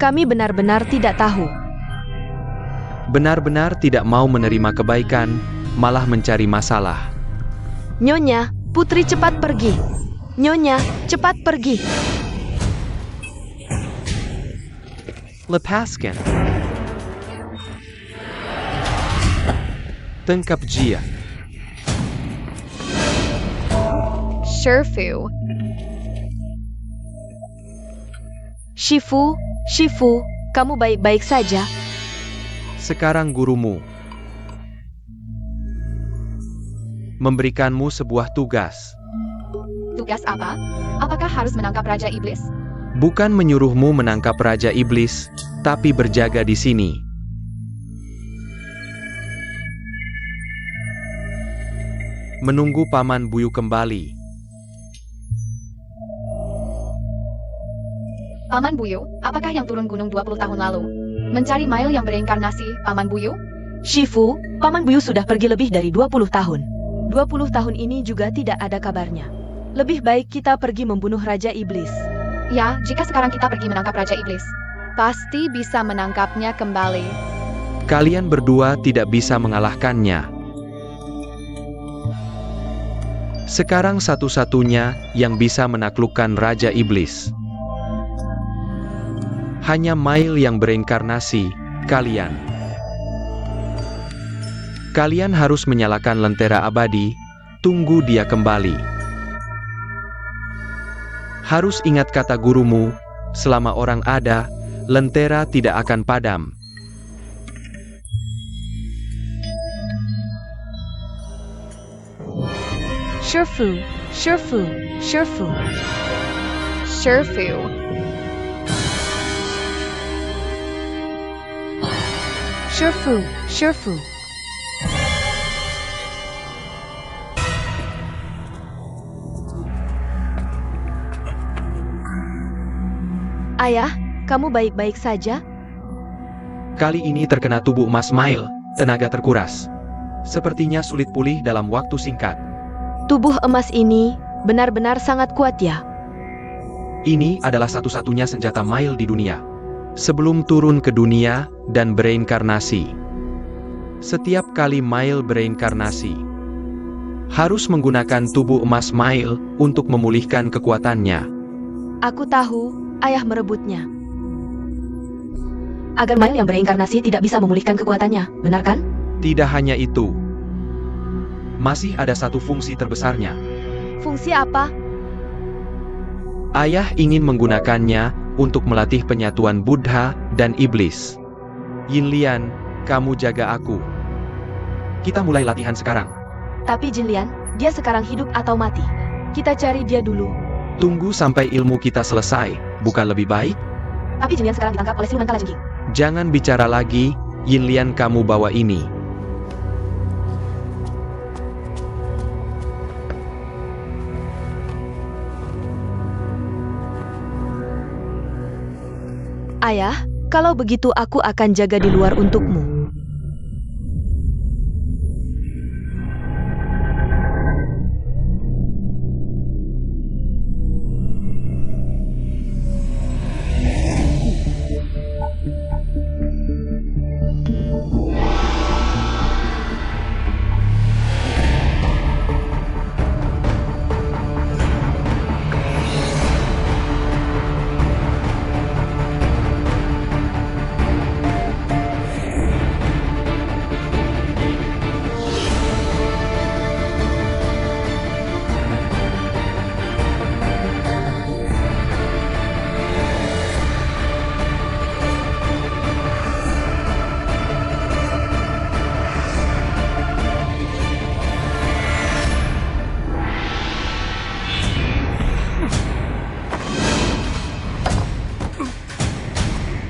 Kami benar-benar tidak tahu. Benar-benar tidak mau menerima kebaikan, malah mencari masalah. Nyonya, putri cepat pergi. Nyonya, cepat pergi. Lepaskan. Tangkap dia. Shifu. Shifu, kamu baik-baik saja? Sekarang gurumu memberikanmu sebuah tugas. Tugas apa? Apakah harus menangkap Raja Iblis? Bukan menyuruhmu menangkap Raja Iblis, tapi berjaga di sini. Menunggu Paman Buyu kembali. Paman Buyu, apakah yang turun gunung 20 tahun lalu? Mencari Mail yang bereinkarnasi, Paman Buyu? Shifu, Paman Buyu sudah pergi lebih dari 20 tahun. 20 tahun ini juga tidak ada kabarnya. Lebih baik kita pergi membunuh Raja Iblis. Ya, jika sekarang kita pergi menangkap Raja Iblis, pasti bisa menangkapnya kembali. Kalian berdua tidak bisa mengalahkannya. Sekarang satu-satunya yang bisa menaklukkan Raja Iblis hanya Mail yang bereinkarnasi, kalian. Kalian harus menyalakan lentera abadi, tunggu dia kembali. Harus ingat kata gurumu, selama orang ada, lentera tidak akan padam. Shifu. Ayah, kamu baik-baik saja? Kali ini terkena tubuh emas Mail, tenaga terkuras. Sepertinya sulit pulih dalam waktu singkat. Tubuh emas ini benar-benar sangat kuat ya. Ini adalah satu-satunya senjata Mail di dunia. Sebelum turun ke dunia dan bereinkarnasi. Setiap kali Mail bereinkarnasi, harus menggunakan tubuh emas Mail untuk memulihkan kekuatannya. Aku tahu, ayah merebutnya. Agar Mail yang bereinkarnasi tidak bisa memulihkan kekuatannya, benar kan? Tidak hanya itu. Masih ada satu fungsi terbesarnya. Fungsi apa? Ayah ingin menggunakannya untuk melatih penyatuan Buddha dan Iblis. Yinlian, kamu jaga aku. Kita mulai latihan sekarang. Tapi Jinlian, dia sekarang hidup atau mati? Kita cari dia dulu. Tunggu sampai ilmu kita selesai, bukan lebih baik? Tapi Jinlian sekarang ditangkap oleh siluman kalajengking. Jangan bicara lagi, Yinlian kamu bawa ini. Ayah, kalau begitu aku akan jaga di luar untukmu.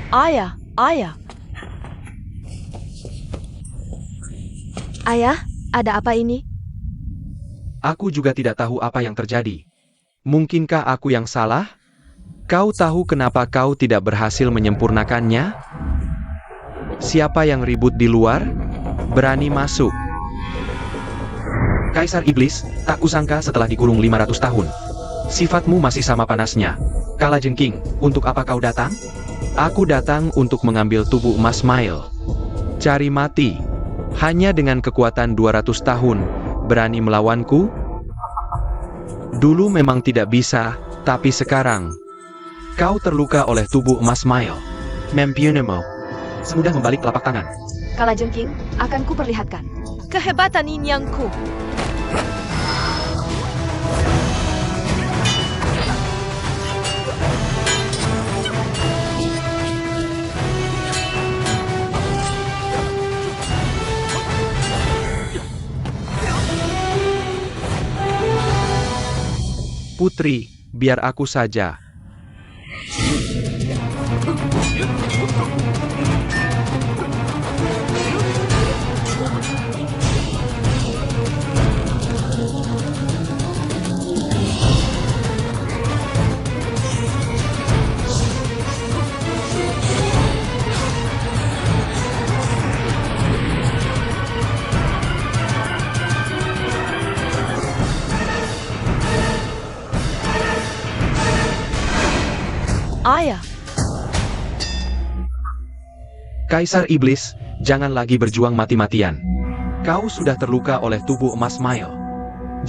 Ayah, ayah. Ayah, ada apa ini? Aku juga tidak tahu apa yang terjadi. Mungkinkah aku yang salah? Kau tahu kenapa kau tidak berhasil menyempurnakannya? Siapa yang ribut di luar? Berani masuk. Kaisar Iblis, tak kusangka setelah dikurung 500 tahun. Sifatmu masih sama panasnya. Kalajengking, untuk apa kau datang? Aku datang untuk mengambil tubuh emas Mail. Cari mati. Hanya dengan kekuatan 200 tahun, berani melawanku? Dulu memang tidak bisa, tapi sekarang kau terluka oleh tubuh emas Mail. Mempunemo. Semudah membalik telapak tangan. Kalajengking, akan kuperlihatkan kehebatan Inyangku. Putri, biar aku saja. Ayah, Kaisar Iblis, jangan lagi berjuang mati-matian. Kau sudah terluka oleh tubuh emas Mail.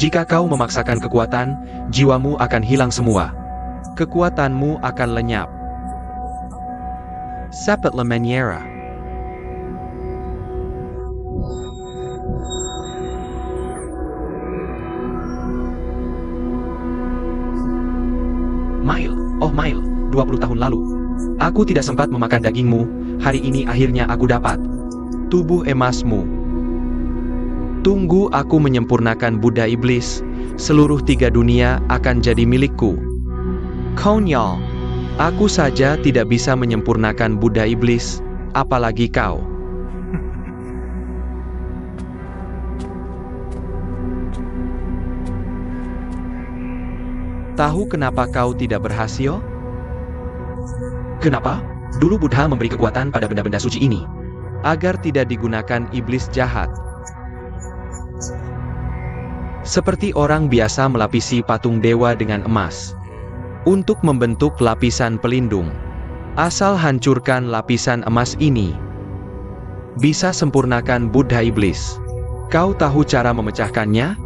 Jika kau memaksakan kekuatan, jiwamu akan hilang semua. Kekuatanmu akan lenyap. Sepat la maniera. Mail, oh Mail, 20 tahun lalu. Aku tidak sempat memakan dagingmu, hari ini akhirnya aku dapat tubuh emasmu. Tunggu aku menyempurnakan Buddha Iblis, seluruh 3 dunia akan jadi milikku. Konyol, aku saja tidak bisa menyempurnakan Buddha Iblis, apalagi kau. Tahu kenapa kau tidak berhasil? Kenapa? Dulu Buddha memberi kekuatan pada benda-benda suci ini, agar tidak digunakan iblis jahat. Seperti orang biasa melapisi patung dewa dengan emas, untuk membentuk lapisan pelindung. Asal hancurkan lapisan emas ini, bisa sempurnakan Buddha Iblis. Kau tahu cara memecahkannya?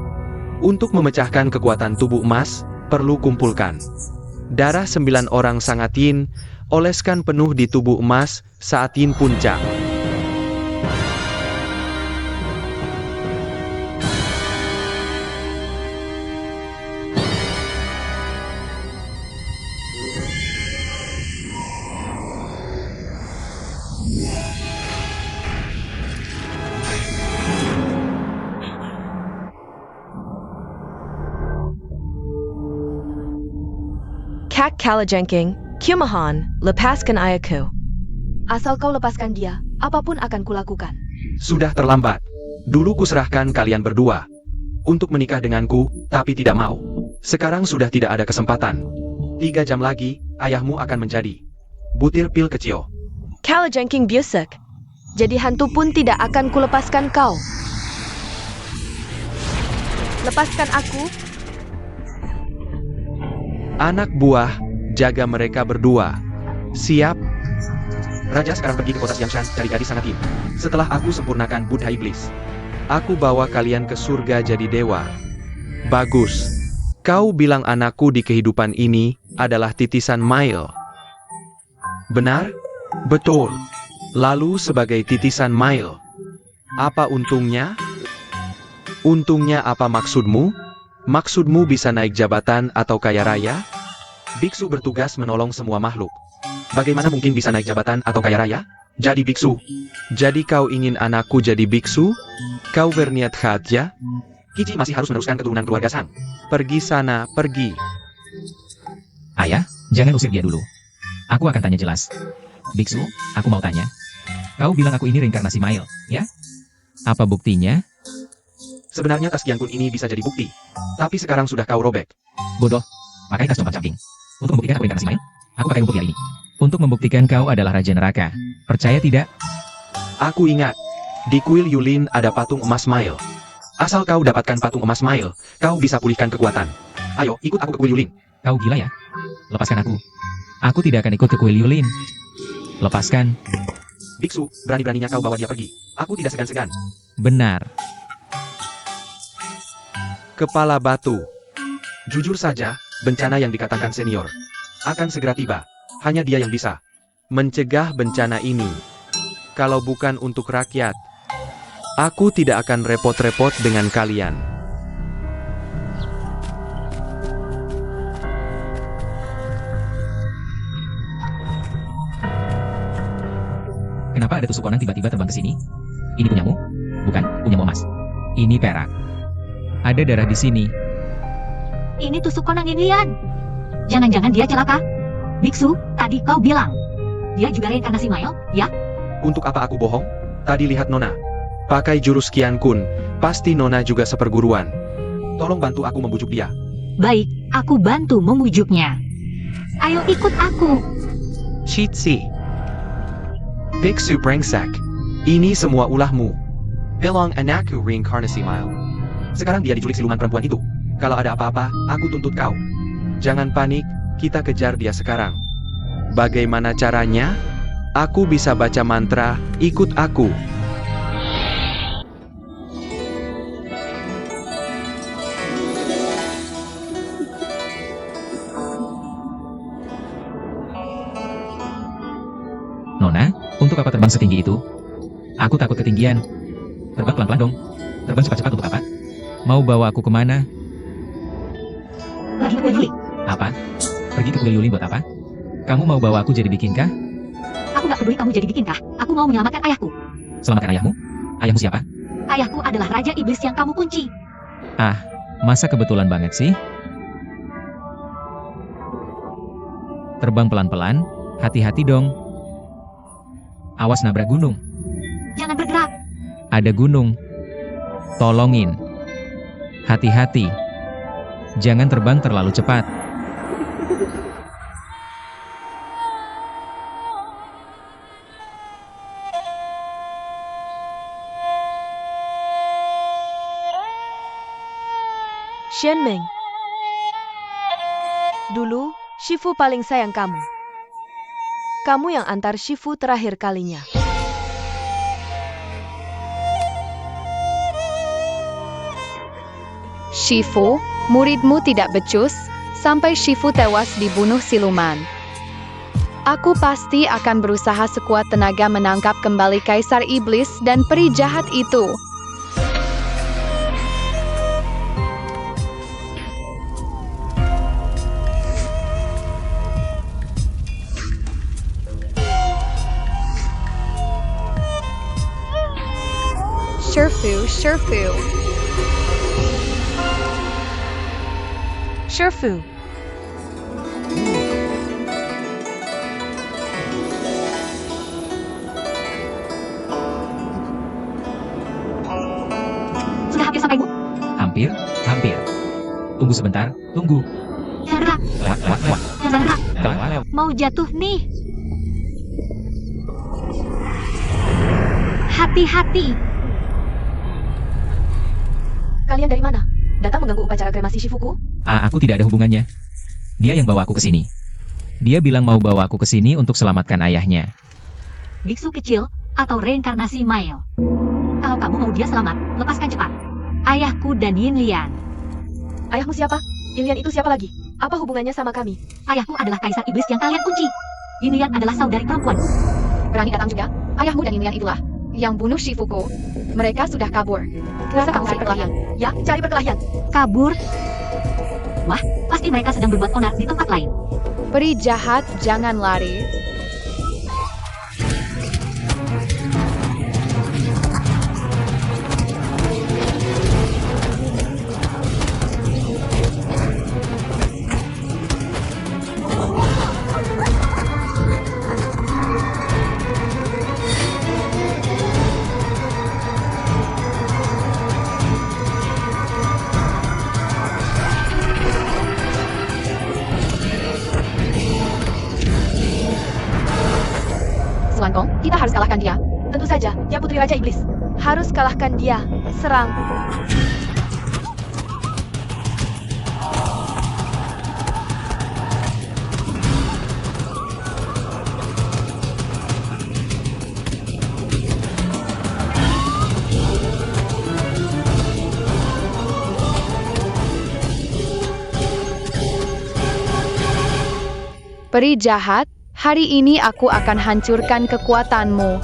Untuk memecahkan kekuatan tubuh emas, perlu kumpulkan darah 9 orang sangat yin, oleskan penuh di tubuh emas saat yin puncak. Kak Kalajengking, Kumahan, lepaskan ayahku. Asal kau lepaskan dia, apapun akan kulakukan. Sudah terlambat. Dulu kuserahkan kalian berdua untuk menikah denganku, tapi tidak mau. Sekarang sudah tidak ada kesempatan. 3 jam lagi, ayahmu akan menjadi butir pil kecil. Kalajengking busuk. Jadi hantu pun tidak akan kulepaskan kau. Lepaskan aku. Anak buah, jaga mereka berdua. Siap? Raja sekarang pergi ke kota Xiangshan cari gadis sangat yin. Setelah aku sempurnakan Buddha Iblis, aku bawa kalian ke surga jadi dewa. Bagus. Kau bilang anakku di kehidupan ini adalah titisan Mail. Benar? Betul. Lalu sebagai titisan Mail, apa untungnya? Untungnya apa maksudmu? Maksudmu bisa naik jabatan atau kaya raya? Biksu bertugas menolong semua makhluk. Bagaimana mungkin bisa naik jabatan atau kaya raya? Jadi biksu. Jadi kau ingin anakku jadi biksu? Kau berniat jahat ya? Kici masih harus meneruskan keturunan keluarga Sang. Pergi sana, pergi. Ayah, jangan usir dia dulu. Aku akan tanya jelas. Biksu, aku mau tanya. Kau bilang aku ini reinkarnasi Mail, ya? Apa buktinya? Sebenarnya tas Kian Kun ini bisa jadi bukti. Tapi sekarang sudah kau robek. Bodoh. Pakai tas Compang Camping. Untuk membuktikan aku reinkarnasi Mail, aku pakai rumput liar ini. Untuk membuktikan kau adalah Raja Neraka. Percaya tidak? Aku ingat. Di kuil Yulin ada patung emas Mail. Asal kau dapatkan patung emas Mail, kau bisa pulihkan kekuatan. Ayo, ikut aku ke kuil Yulin. Kau gila ya? Lepaskan aku. Aku tidak akan ikut ke kuil Yulin. Lepaskan. Biksu, berani-beraninya kau bawa dia pergi. Aku tidak segan-segan. Benar. Kepala batu. Jujur saja, bencana yang dikatakan senior akan segera tiba. Hanya dia yang bisa mencegah bencana ini. Kalau bukan untuk rakyat, aku tidak akan repot-repot dengan kalian. Kenapa ada tusuk konang tiba-tiba terbang ke sini? Ini punyamu? Bukan, punyamu Mas. Ini perak. Ada darah di sini. Ini tusuk konang Ilian. Jangan-jangan dia celaka. Biksu, tadi kau bilang dia juga reinkarnasi Mail, ya? Untuk apa aku bohong? Tadi lihat Nona. Pakai jurus Kian Kun. Pasti Nona juga seperguruan. Tolong bantu aku membujuk dia. Baik, aku bantu memujuknya. Ayo ikut aku. Chitsi. Biksu brengsek. Ini semua ulahmu. Bilang anakku reinkarnasi Mail. Sekarang dia diculik siluman perempuan itu. Kalau ada apa-apa, aku tuntut kau. Jangan panik, kita kejar dia sekarang. Bagaimana caranya? Aku bisa baca mantra, ikut aku. Nona, untuk apa terbang setinggi itu? Aku takut ketinggian. Terbang pelan-pelan dong. Terbang cepat-cepat untuk apa? Mau bawa aku kemana? Pergi ke Yuli. Apa? Pergi ke kuil Yulin buat apa? Kamu mau bawa aku jadi bikinkah? Aku gak peduli kamu jadi bikinkah. Aku mau menyelamatkan ayahku. Selamatkan ayahmu? Ayahmu siapa? Ayahku adalah Raja Iblis yang kamu kunci. Ah, masa kebetulan banget sih? Terbang pelan-pelan, hati-hati dong. Awas nabrak gunung. Jangan bergerak. Ada gunung. Tolongin. Hati-hati. Jangan terbang terlalu cepat. Shenmeng. Dulu, Shifu paling sayang kamu. Kamu yang antar Shifu terakhir kalinya. Shifu, muridmu tidak becus, sampai Shifu tewas dibunuh siluman. Aku pasti akan berusaha sekuat tenaga menangkap kembali Kaisar Iblis dan peri jahat itu. Sherfu. Sherfu. Sudah hampir sampai, Bu. Hampir. Tunggu sebentar, tunggu. Jangan gerak. Lewat. Jangan gerak. Lewat. Mau jatuh nih. Hati-hati. Kalian dari mana? Datang mengganggu upacara kremasi Shifuku? Aku tidak ada hubungannya. Dia yang bawa aku ke sini. Dia bilang mau bawa aku ke sini untuk selamatkan ayahnya. Biksu kecil atau reinkarnasi Mail. Kalau kamu mau dia selamat, lepaskan cepat. Ayahku dan Yin Lian. Ayahmu siapa? Ilian itu siapa lagi? Apa hubungannya sama kami? Ayahku adalah Kaisar Iblis yang kalian kunci. Yin Lian adalah saudari perempuan. Berani datang juga? Ayahmu dan Ilian itulah yang bunuh Shifuku. Mereka sudah kabur. Kenapa kamu cari perkelahian? Ya, cari perkelahian. Kabur? Wah, pasti mereka sedang berbuat onar di tempat lain. Peri jahat, jangan lari. Kong, kita harus kalahkan dia. Tentu saja, dia Putri Raja Iblis. Harus kalahkan dia. Serang. Peri jahat, hari ini aku akan hancurkan kekuatanmu.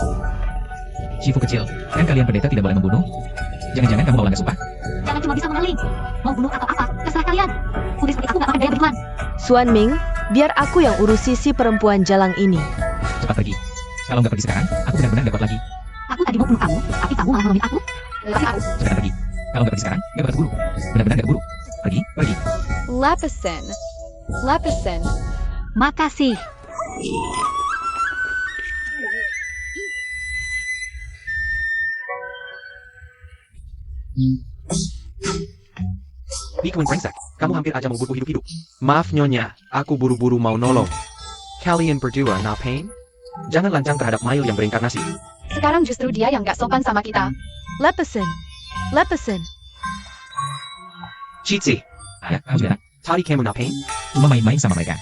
Shifu kecil, kan kalian pendeta tidak boleh membunuh? Jangan-jangan kamu mau langgar sumpah? Jangan cuma bisa mengeling. Mau bunuh atau apa, terserah kalian. Putri seperti aku gak pakai daya begituan. Suan Ming, biar aku yang urusi si perempuan jalang ini. Cepat pergi. Kalau nggak pergi sekarang, aku benar-benar nggak kuat lagi. Aku tadi mau bunuh kamu, tapi kamu malah nolongin aku. Tapi aku, Cepat pergi. Kalau nggak pergi sekarang, nggak bakal keburu. Benar-benar nggak keburu. Pergi, pergi. Lepesan. Lepesan. Makasih. Bikuin brengsek, kamu hampir aja membunuhku hidup-hidup. Maaf nyonya, aku buru-buru mau nolong. Kalian berdua ngapain? Jangan lancang terhadap Mail yang bereinkarnasi. Sekarang justru dia yang gak sopan sama kita. Lepesan. Lepesan. Cici, Ayah, kamu sudah. tadi kamu ngapain? Cuma main-main sama mereka.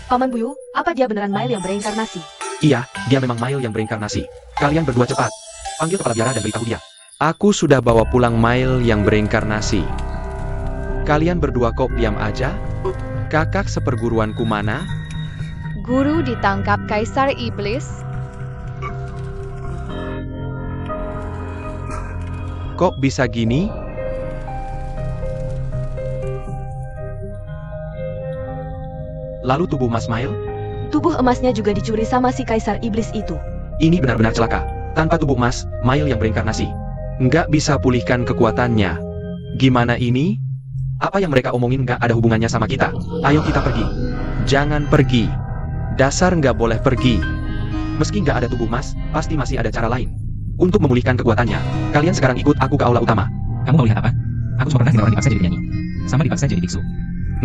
Paman Buyu, apa dia beneran Mail yang bereinkarnasi? Iya, dia memang Mail yang bereinkarnasi. Kalian berdua cepat. Panggil kepala biara dan beritahu dia. Aku sudah bawa pulang Mail yang bereinkarnasi. Kalian berdua kok diam aja? Kakak seperguruanku mana? Guru ditangkap Kaisar Iblis. Kok bisa gini? Lalu tubuh Mas Mail? Tubuh emasnya juga dicuri sama si Kaisar Iblis itu. Ini benar-benar celaka. Tanpa tubuh Mas, Mail yang bereinkarnasi. Nggak bisa pulihkan kekuatannya. Gimana ini? Apa yang mereka omongin nggak ada hubungannya sama kita. Ayo kita pergi. Jangan pergi. Dasar nggak boleh pergi. Meski nggak ada tubuh Mas, pasti masih ada cara lain. Untuk memulihkan kekuatannya, kalian sekarang ikut aku ke aula utama. Kamu mau lihat apa? Aku cuma pernah dengar orang dipaksa jadi penyanyi. Sama dipaksa jadi biksu.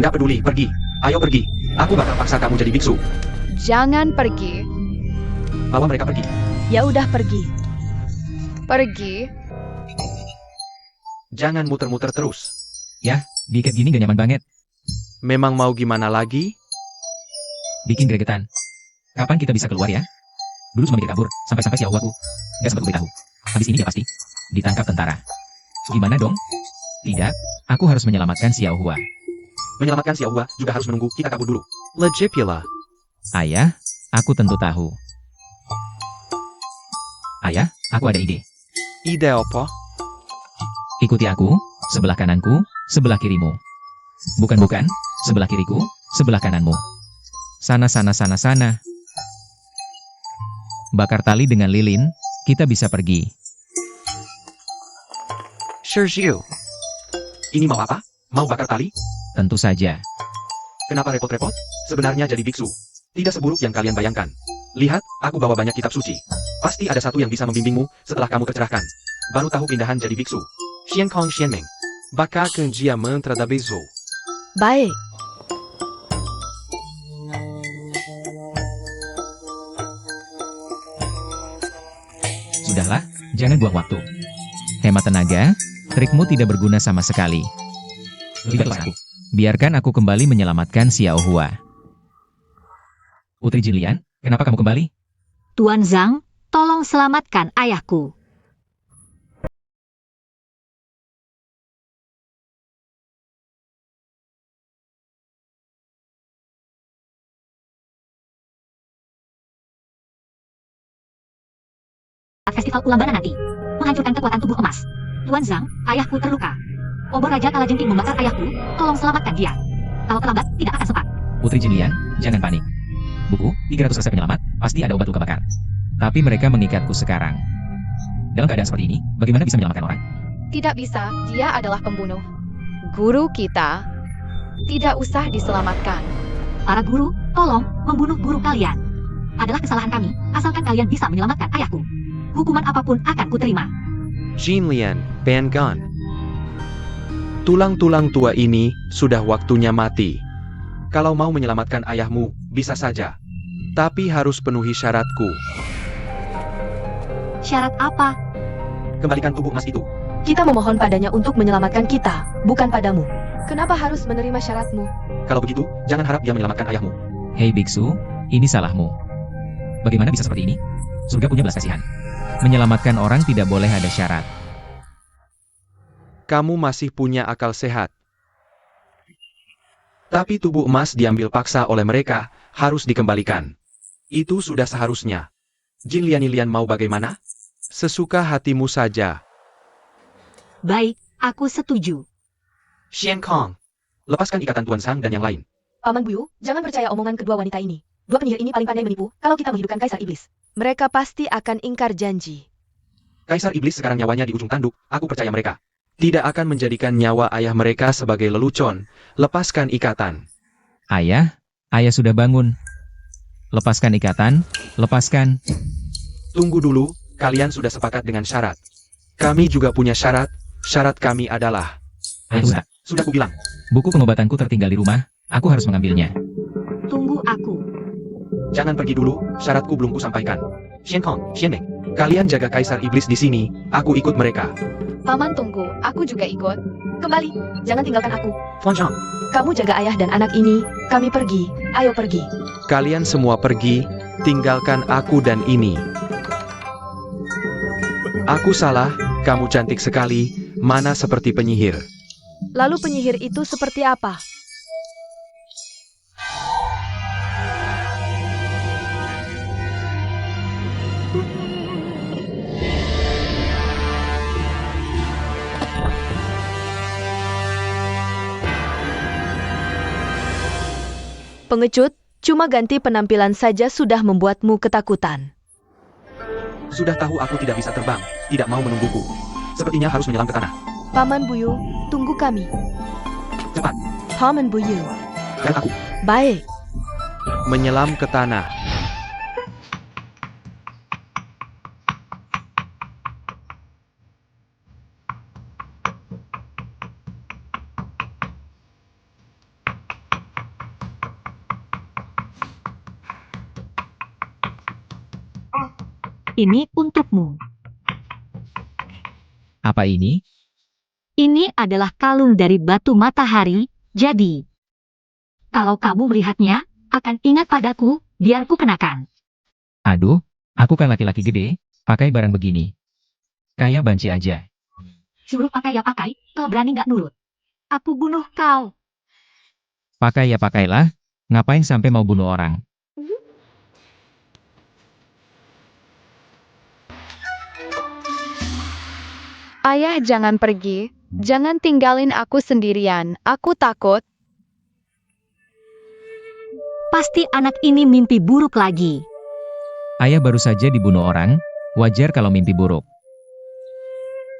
Nggak peduli, pergi. Ayo pergi. Aku bakal paksa kamu jadi biksu. Jangan pergi. Bawa mereka pergi. Ya udah pergi. Pergi. Jangan muter-muter terus. Diikat gini gak nyaman banget. Memang mau gimana lagi? Bikin gregetan. Kapan kita bisa keluar ya? Dulu cuma mikir kabur, sampai-sampai si aku gak sempat beritahu. Habis ini dia pasti ditangkap tentara. Gimana dong? Tidak, aku harus menyelamatkan Xiao Hua. Menyelamatkan Xiao Hua juga harus menunggu kita kabur dulu. Legipula. Ayah, aku tentu tahu. Ayah, aku ada ide. Ide apa? Ikuti aku, sebelah kananku, sebelah kirimu. Bukan, sebelah kiriku, sebelah kananmu. Sana. Bakar tali dengan lilin, kita bisa pergi. Sergio. Ini mau apa? Mau bakar tali? Tentu saja. Kenapa repot-repot? Sebenarnya jadi biksu. Tidak seburuk yang kalian bayangkan. Lihat, aku bawa banyak kitab suci. Pasti ada satu yang bisa membimbingmu setelah kamu tercerahkan. Baru tahu pindahan jadi biksu. Xian Kong Xian Meng. Bakakan dia mantra da Bezo. Baik. Sudahlah, jangan buang waktu. Hemat tenaga, trikmu tidak berguna sama sekali. Lebih baik aku. Biarkan aku kembali menyelamatkan Xiao Hua. Putri Jilian, kenapa kamu kembali? Tuan Zhang, tolong selamatkan ayahku. Festival Ulambana nanti, menghancurkan kekuatan tubuh emas. Tuan Zhang, ayahku terluka. Obor Raja Kalajengking membakar ayahku, tolong selamatkan dia. Kalau terlambat, tidak akan sempat. Putri Jilian, jangan panik. Buku, 300 resep penyelamat, pasti ada obat luka bakar. Tapi mereka mengikatku sekarang. Dalam keadaan seperti ini, bagaimana bisa menyelamatkan orang? Tidak bisa, dia adalah pembunuh. Guru kita tidak usah diselamatkan. Para guru, tolong, membunuh guru kalian. Adalah kesalahan kami, asalkan kalian bisa menyelamatkan ayahku. Hukuman apapun akan kuterima. Jin Lian, Ban Gun. Tulang-tulang tua ini sudah waktunya mati. Kalau mau menyelamatkan ayahmu, bisa saja. Tapi harus penuhi syaratku. Syarat apa? Kembalikan tubuh emas itu. Kita memohon padanya untuk menyelamatkan kita, bukan padamu. Kenapa harus menerima syaratmu? Kalau begitu, jangan harap dia menyelamatkan ayahmu. Hei biksu, ini salahmu. Bagaimana bisa seperti ini? Surga punya belas kasihan. Menyelamatkan orang tidak boleh ada syarat. Kamu masih punya akal sehat. Tapi tubuh emas diambil paksa oleh mereka, harus dikembalikan. Itu sudah seharusnya. Jin Lian mau bagaimana? Sesuka hatimu saja. Baik, aku setuju. Xian Kong, lepaskan ikatan Tuan Sang dan yang lain. Paman Buyu, jangan percaya omongan kedua wanita ini. Dua penyihir ini paling pandai menipu kalau kita menghidupkan Kaisar Iblis. Mereka pasti akan ingkar janji. Kaisar Iblis sekarang nyawanya di ujung tanduk, aku percaya mereka. Tidak akan menjadikan nyawa ayah mereka sebagai lelucon. Lepaskan ikatan. Ayah sudah bangun. Lepaskan ikatan, lepaskan. Tunggu dulu, kalian sudah sepakat dengan syarat. Kami juga punya syarat. Syarat kami adalah... Ustaz, Sudah kubilang. buku pengobatanku tertinggal di rumah, aku harus mengambilnya. Tunggu aku. Jangan pergi dulu, syaratku belum kusampaikan. Xian Kong, Xian Meng, kalian jaga Kaisar Iblis di sini, aku ikut mereka. Paman tunggu, aku juga ikut. Kembali, jangan tinggalkan aku. Fan Zhang, Kamu jaga ayah dan anak ini, kami pergi. Ayo pergi. kalian semua pergi, tinggalkan aku dan ini. Aku salah, kamu cantik sekali, mana seperti penyihir. Lalu penyihir itu seperti apa? Pengecut, cuma ganti penampilan saja sudah membuatmu ketakutan. Sudah tahu aku tidak bisa terbang, tidak mau menungguku. Sepertinya harus menyelam ke tanah. Paman Buyu, tunggu kami. Cepat, Paman Buyu. dan aku Baik. menyelam ke tanah. Ini untukmu. Apa ini? Ini adalah kalung dari batu matahari, jadi kalau kamu melihatnya, akan ingat padaku, biar ku kenakan. Aduh, aku kan laki-laki gede, pakai barang begini. Kayak banci aja. Suruh pakai ya pakai, kau berani nggak nurut? Aku bunuh kau. Pakai ya pakailah, ngapain sampai mau bunuh orang? Ayah jangan pergi, jangan tinggalin aku sendirian, aku takut. Pasti anak ini mimpi buruk lagi. Ayah baru saja dibunuh orang, wajar kalau mimpi buruk.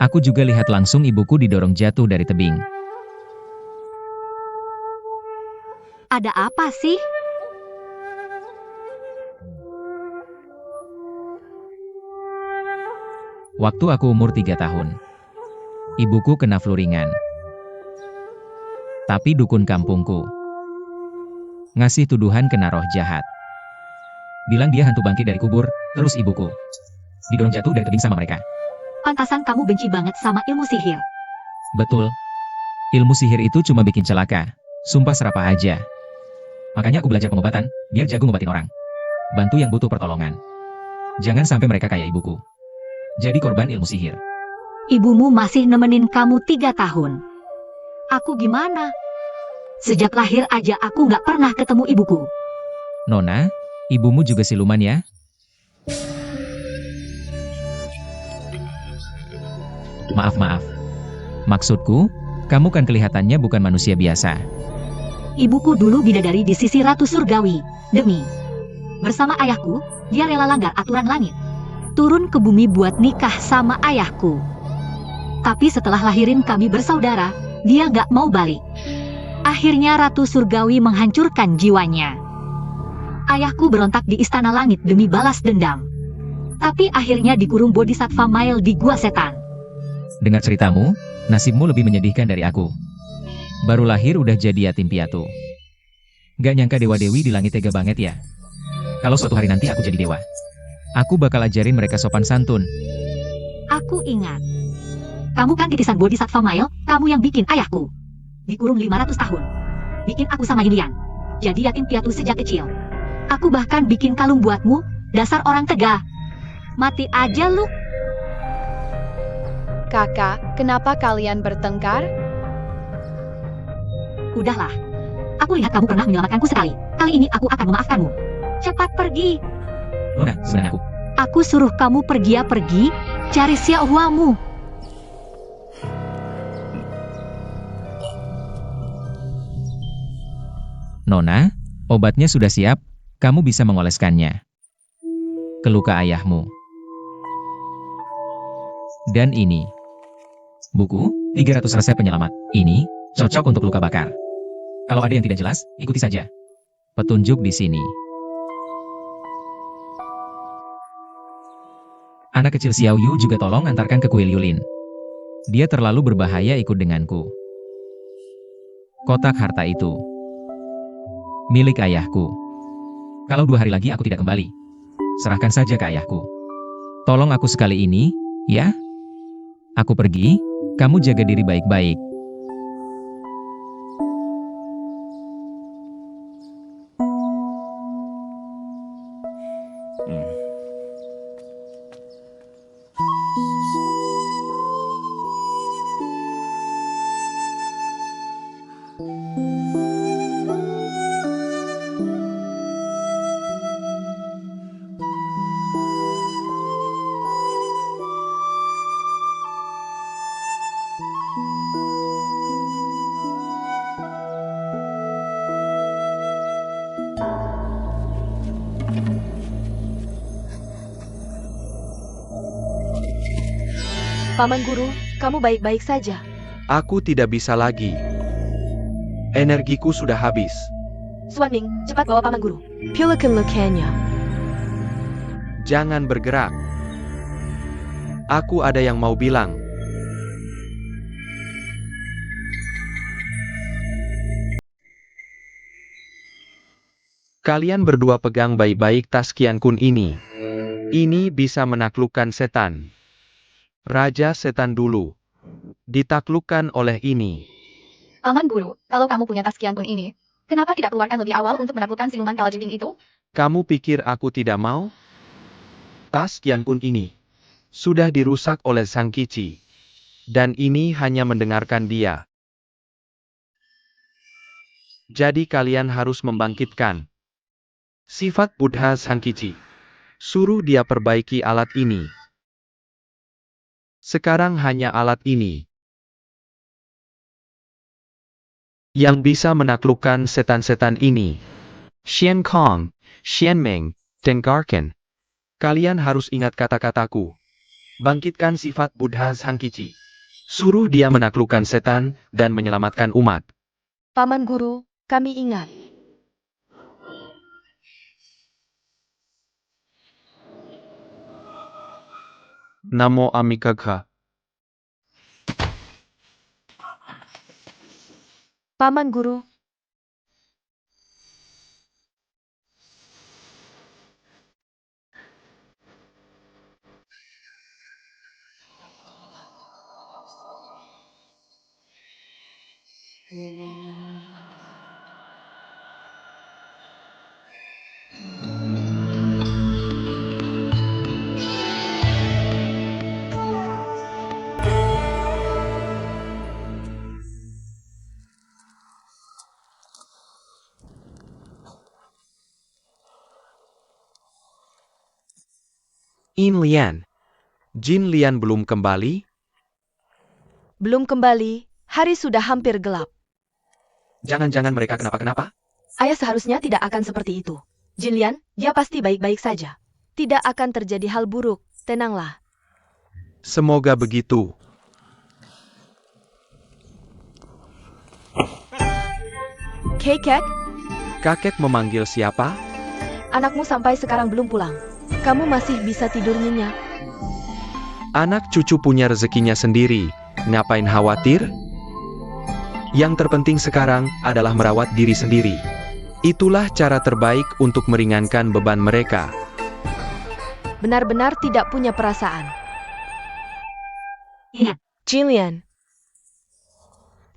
Aku juga lihat langsung ibuku didorong jatuh dari tebing. Ada apa sih? Waktu aku umur 3 tahun. Ibuku kena flu ringan. Tapi dukun kampungku ngasih tuduhan kena roh jahat. Bilang dia hantu bangkit dari kubur, terus ibuku didorong jatuh dari tebing sama mereka. Pantasan kamu benci banget sama ilmu sihir. Betul. Ilmu sihir itu cuma bikin celaka. Sumpah serapah aja. Makanya aku belajar pengobatan, biar jago ngobatin orang. Bantu yang butuh pertolongan. Jangan sampai mereka kayak ibuku. Jadi korban ilmu sihir. Ibumu masih nemenin kamu 3 tahun. Aku gimana? Sejak lahir aja aku nggak pernah ketemu ibuku. Nona, ibumu juga siluman ya? Maaf. Maksudku, kamu kan kelihatannya bukan manusia biasa. Ibuku dulu bidadari di sisi Ratu Surgawi. Demi bersama ayahku, dia rela langgar aturan langit. Turun ke bumi buat nikah sama ayahku. Tapi setelah lahirin kami bersaudara, dia gak mau balik. Akhirnya Ratu Surgawi menghancurkan jiwanya. Ayahku berontak di Istana Langit demi balas dendam. Tapi akhirnya dikurung Bodhisattva Mail di Gua Setan. Dengar ceritamu, nasibmu lebih menyedihkan dari aku. Baru lahir udah jadi yatim piatu. Gak nyangka dewa-dewi di langit tega banget ya. Kalau suatu hari nanti aku jadi dewa, Aku bakal ajarin mereka sopan santun. Aku ingat. Kamu kan titisan Bodhisattva Mail, kamu yang bikin ayahku dikurung 500 tahun. Bikin aku sama Lilian jadi yatim piatu sejak kecil. Aku bahkan bikin kalung buatmu, dasar orang Tegal. Mati aja lu. Kakak, kenapa kalian bertengkar? Udahlah. Aku lihat kamu pernah menyelamatkanku sekali. Kali ini aku akan memaafkanmu. Cepat pergi. Nona, sebenarnya aku. Aku suruh kamu pergi ya pergi, cari Xiaohuamu. Nona, obatnya sudah siap, kamu bisa mengoleskannya ke luka ayahmu. Dan ini. Buku, 300 resep penyelamat. Ini, cocok untuk luka bakar. Kalau ada yang tidak jelas, ikuti saja petunjuk di sini. Anak kecil Xiao Yu juga tolong antarkan ke kuil Yulin. Dia terlalu berbahaya ikut denganku. Kotak harta itu milik ayahku. Kalau 2 hari lagi aku tidak kembali, serahkan saja ke ayahku. Tolong aku sekali ini, ya? Aku pergi, kamu jaga diri baik-baik. Paman Guru, kamu baik-baik saja. Aku tidak bisa lagi. Energiku sudah habis. Swanming, cepat bawa Paman Guru. Pelican Lucania. Jangan bergerak. Aku ada yang mau bilang. Kalian berdua pegang baik-baik tas Qian Kun ini. Ini bisa menaklukkan setan. Raja setan dulu ditaklukkan oleh ini. Paman Guru, kalau kamu punya tas Qian Kun ini, kenapa tidak keluarkan lebih awal untuk menaklukkan siluman Kalajengking itu? Kamu pikir aku tidak mau? Tas Qian Kun ini sudah dirusak oleh Sang Kici. Dan ini hanya mendengarkan dia. Jadi kalian harus membangkitkan sifat Buddha Sang Kici. Suruh dia perbaiki alat ini. Sekarang hanya alat ini yang bisa menaklukkan setan-setan ini. Xian Kong, Xian Ming, dengarkan. Kalian harus ingat kata-kataku. Bangkitkan sifat Buddha Sang Kici. Suruh dia menaklukkan setan dan menyelamatkan umat. Paman Guru, kami ingat. Namo Amicagha. Paman Guru. In Lian. Jin Lian belum kembali? Belum kembali, hari sudah hampir gelap. Jangan-jangan mereka kenapa-kenapa? Ayah seharusnya tidak akan seperti itu. Jin Lian, dia pasti baik-baik saja. Tidak akan terjadi hal buruk, tenanglah. Semoga begitu. Kekek, Kakek memanggil siapa? anakmu sampai sekarang belum pulang. Kamu masih bisa tidur nyenyak. Anak cucu punya rezekinya sendiri. Ngapain khawatir? Yang terpenting sekarang adalah merawat diri sendiri. Itulah cara terbaik untuk meringankan beban mereka. Benar-benar tidak punya perasaan. Iya. Jillian,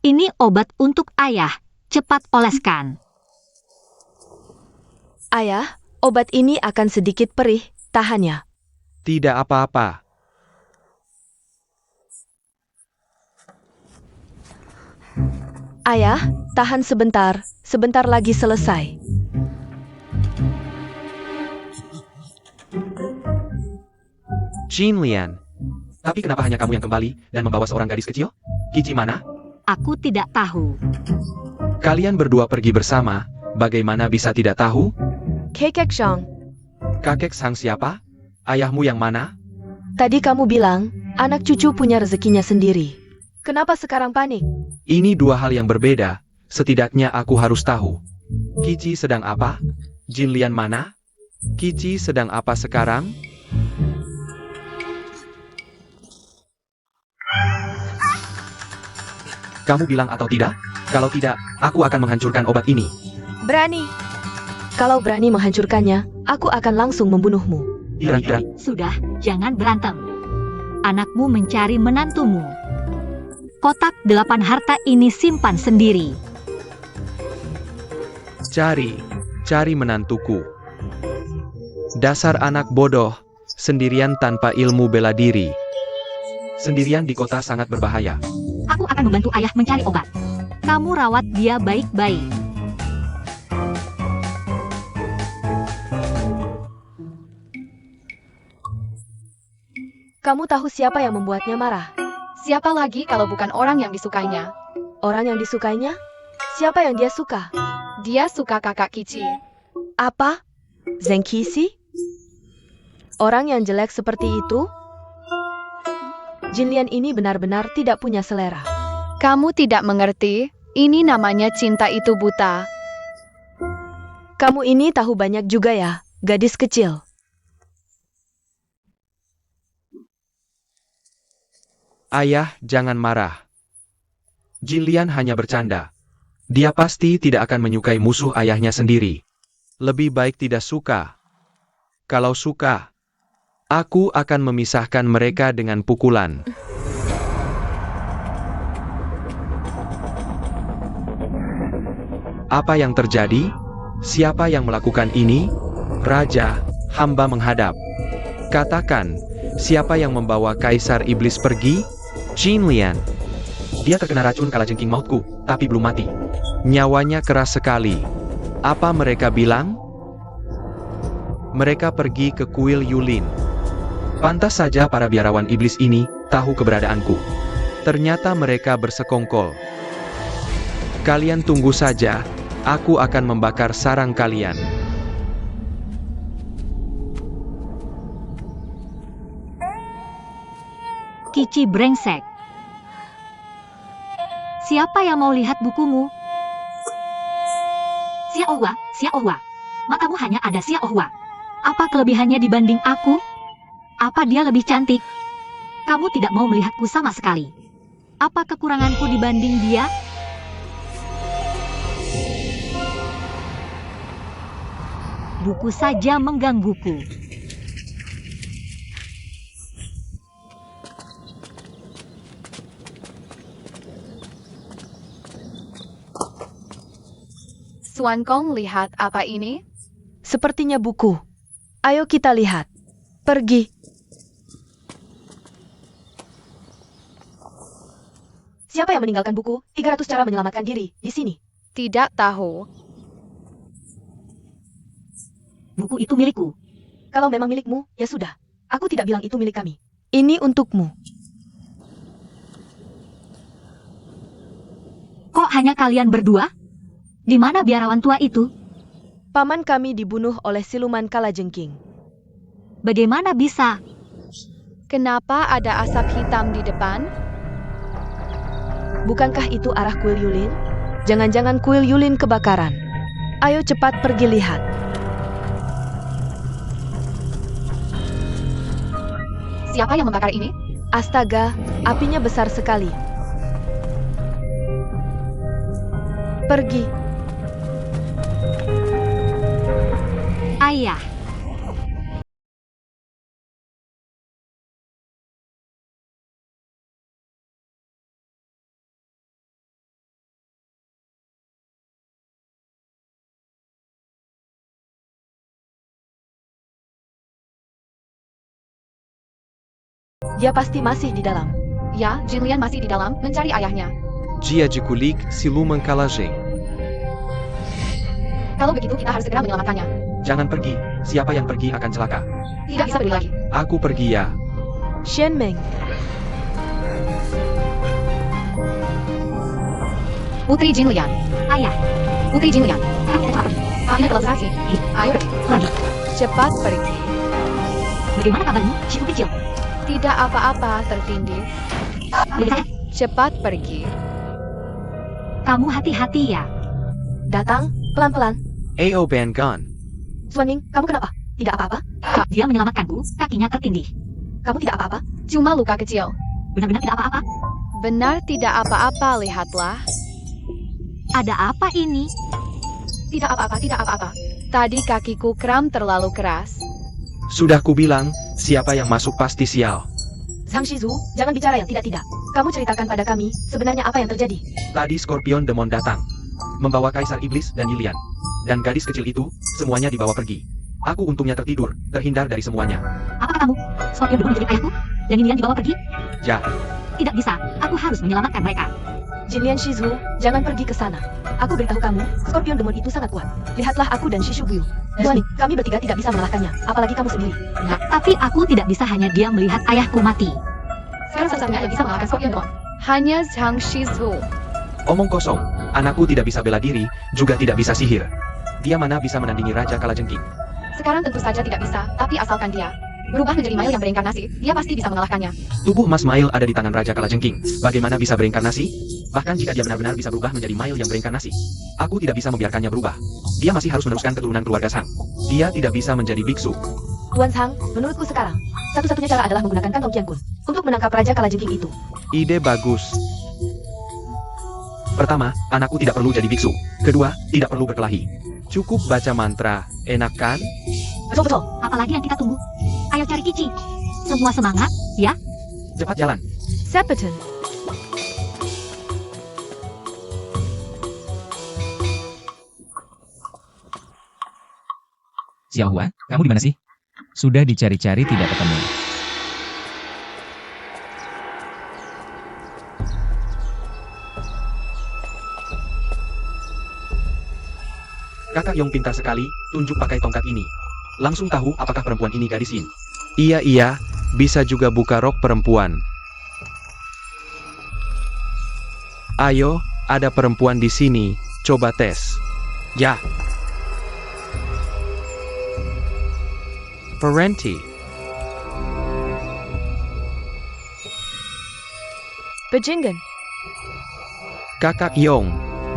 Ini obat untuk ayah. Cepat oleskan. ayah, obat ini akan sedikit perih, tahannya. Tidak apa-apa. Ayah, tahan sebentar, sebentar lagi selesai. Jin-lian. Tapi kenapa hanya kamu yang kembali dan membawa seorang gadis kecil? Kici mana? Aku tidak tahu. Kalian berdua pergi bersama, bagaimana bisa tidak tahu? Kekek Shang, Kakek sang siapa? Ayahmu yang mana? tadi kamu bilang, anak cucu punya rezekinya sendiri. Kenapa sekarang panik? Ini dua hal yang berbeda, setidaknya aku harus tahu. Kici sedang apa? Jin-lian mana? Kici sedang apa sekarang? Kamu bilang atau tidak? Kalau tidak, aku akan menghancurkan obat ini. Berani. Kalau berani menghancurkannya, aku akan langsung membunuhmu. Tidak. Sudah, jangan berantem. Anakmu mencari menantumu. Kotak 8 harta ini simpan sendiri. Cari menantuku. Dasar anak bodoh, sendirian tanpa ilmu bela diri. Sendirian di kota sangat berbahaya. Aku akan membantu ayah mencari obat. Kamu rawat dia baik-baik. Kamu tahu siapa yang membuatnya marah? Siapa lagi kalau bukan orang yang disukainya? Orang yang disukainya? Siapa yang dia suka? Dia suka kakak Kici. Apa? Zheng Qixi? Orang yang jelek seperti itu? Jin-lian ini benar-benar tidak punya selera. Kamu tidak mengerti, ini namanya cinta itu buta. Kamu ini tahu banyak juga ya, gadis kecil. Ayah, jangan marah. Jin-lian hanya bercanda. Dia pasti tidak akan menyukai musuh ayahnya sendiri. Lebih baik tidak suka. Kalau suka, aku akan memisahkan mereka dengan pukulan. Apa yang terjadi? Siapa yang melakukan ini? Raja, hamba menghadap. Katakan, siapa yang membawa Kaisar Iblis pergi? Jin-lian. Dia terkena racun kalajengking mautku, tapi belum mati. Nyawanya keras sekali. Apa mereka bilang? Mereka pergi ke kuil Yulin. Pantas saja para biarawan iblis ini tahu keberadaanku. Ternyata mereka bersekongkol. Kalian tunggu saja, aku akan membakar sarang kalian. Kici brengsek. Siapa yang mau lihat bukumu? Xiaohua. Matamu hanya ada Xiaohua. Apa kelebihannya dibanding aku? Apa dia lebih cantik? Kamu tidak mau melihatku sama sekali. Apa kekuranganku dibanding dia? Buku saja menggangguku. Suan Kong, lihat apa ini? Sepertinya buku. Ayo kita lihat. Pergi. Siapa yang meninggalkan buku 300 cara menyelamatkan diri di sini? Tidak tahu. Buku itu milikku. Kalau memang milikmu, ya sudah. Aku tidak bilang itu milik kami. Ini untukmu. Kok hanya kalian berdua? Di mana biarawan tua itu? Paman kami dibunuh oleh siluman kalajengking. Bagaimana bisa? Kenapa ada asap hitam di depan? Bukankah itu arah kuil Yulin? Jangan-jangan kuil Yulin kebakaran. Ayo cepat pergi lihat. Siapa yang membakar ini? Astaga, apinya besar sekali. Pergi. Ayah, Dia pasti masih di dalam. Ya, Jin Lian masih di dalam, mencari ayahnya. Dia diculik siluman kalajeng. Kalau begitu kita harus segera menyelamatkannya. Jangan pergi, siapa yang pergi akan celaka. Tidak bisa peduli lagi. Aku pergi ya. Shen Meng, Putri Jin Lian. Ayah, Putri Jin Lian. kamu telah pergi. Akhirnya telah beraksi. Ayo pergi. Pergi. Cepat pergi. Bagaimana kabarmu, Shifu kecil? Tidak apa-apa, tertindih. Bagi saya, Cepat pergi. kamu hati-hati ya. datang, pelan-pelan. Ao Ban Gun. Suaning, kamu kenapa? Tidak apa-apa? Dia menyelamatkanku, kakinya tertindih. Kamu tidak apa-apa? Cuma luka kecil. Benar-benar tidak apa-apa. Benar tidak apa-apa, lihatlah. Ada apa ini? Tidak apa-apa, tidak apa-apa. Tadi kakiku kram terlalu keras. Sudah kubilang, siapa yang masuk pasti sial. Zhang Shizu, jangan bicara yang tidak-tidak. Kamu ceritakan pada kami, sebenarnya apa yang terjadi? Tadi Scorpion Demon datang. Membawa Kaisar Iblis dan Lilian. Dan gadis kecil itu, semuanya dibawa pergi. Aku untungnya tertidur, terhindar dari semuanya. Apa kamu? Scorpion Demon menculik ayahku? Dan Lilian dibawa pergi? Ya, Tidak bisa, aku harus menyelamatkan mereka. Jinlian Shizu, jangan pergi ke sana. Aku beritahu kamu, Scorpion Demon itu sangat kuat. Lihatlah aku dan Shishu Buyu. Suaning, kami bertiga tidak bisa mengalahkannya, apalagi kamu sendiri. Tapi aku tidak bisa hanya diam melihat ayahku mati. Sekarang satu-satunya yang bisa mengalahkan Scorpion Demon. Hanya Zhang Shizu. omong kosong. Anakku tidak bisa bela diri, juga tidak bisa sihir. Dia mana bisa menandingi Raja Kalajengking. Sekarang tentu saja tidak bisa, tapi asalkan dia berubah menjadi Mail yang bereinkarnasi, dia pasti bisa mengalahkannya. Tubuh emas Mail ada di tangan Raja Kalajengking. Bagaimana bisa bereinkarnasi? Bahkan jika dia benar-benar bisa berubah menjadi Mail yang bereinkarnasi, aku tidak bisa membiarkannya berubah. Dia masih harus meneruskan keturunan keluarga Sang. Dia tidak bisa menjadi biksu. Tuan Sang, menurutku sekarang, satu-satunya cara adalah menggunakan kantong Qiankun untuk menangkap Raja Kalajengking itu. Ide bagus. Pertama, anakku tidak perlu jadi biksu. Kedua, tidak perlu berkelahi. Cukup baca mantra, enak kan? Betul-betul. Apalagi yang kita tunggu? Ayo cari Kici. Semua semangat, ya? Cepat jalan. Sepeton. Xiaohua, kamu di mana sih? Sudah dicari-cari tidak ketemu. Kakak Yong pintar sekali, tunjuk pakai tongkat ini. Langsung tahu apakah perempuan ini gadis Yin. Iya, bisa juga buka rok perempuan. Ayo, ada perempuan di sini, coba tes. Ya. Parenti. Bejingen. Kakak Yong,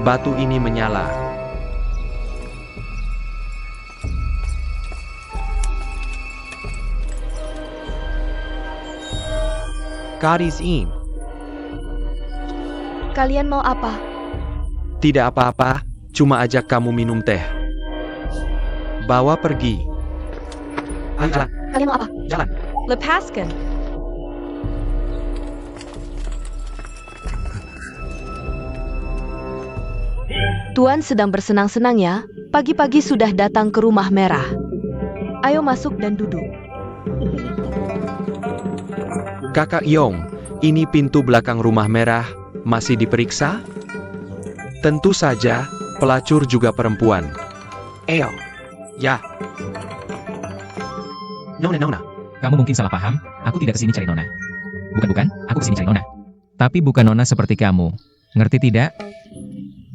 batu ini menyala. Gadis Yin. Kalian mau apa? Tidak apa-apa, cuma ajak kamu minum teh. Bawa pergi. Ayo jalan, Kalian mau apa? jalan. Lepaskan. Tuan sedang bersenang-senang ya. Pagi-pagi sudah datang ke rumah merah. Ayo masuk dan duduk. Kakak Yong, ini pintu belakang rumah merah, masih diperiksa? Tentu saja, pelacur juga perempuan. Eo. Ya. Nona. Kamu mungkin salah paham, aku tidak kesini cari Nona. Bukan, aku kesini cari Nona. Tapi bukan Nona seperti kamu. Ngerti tidak?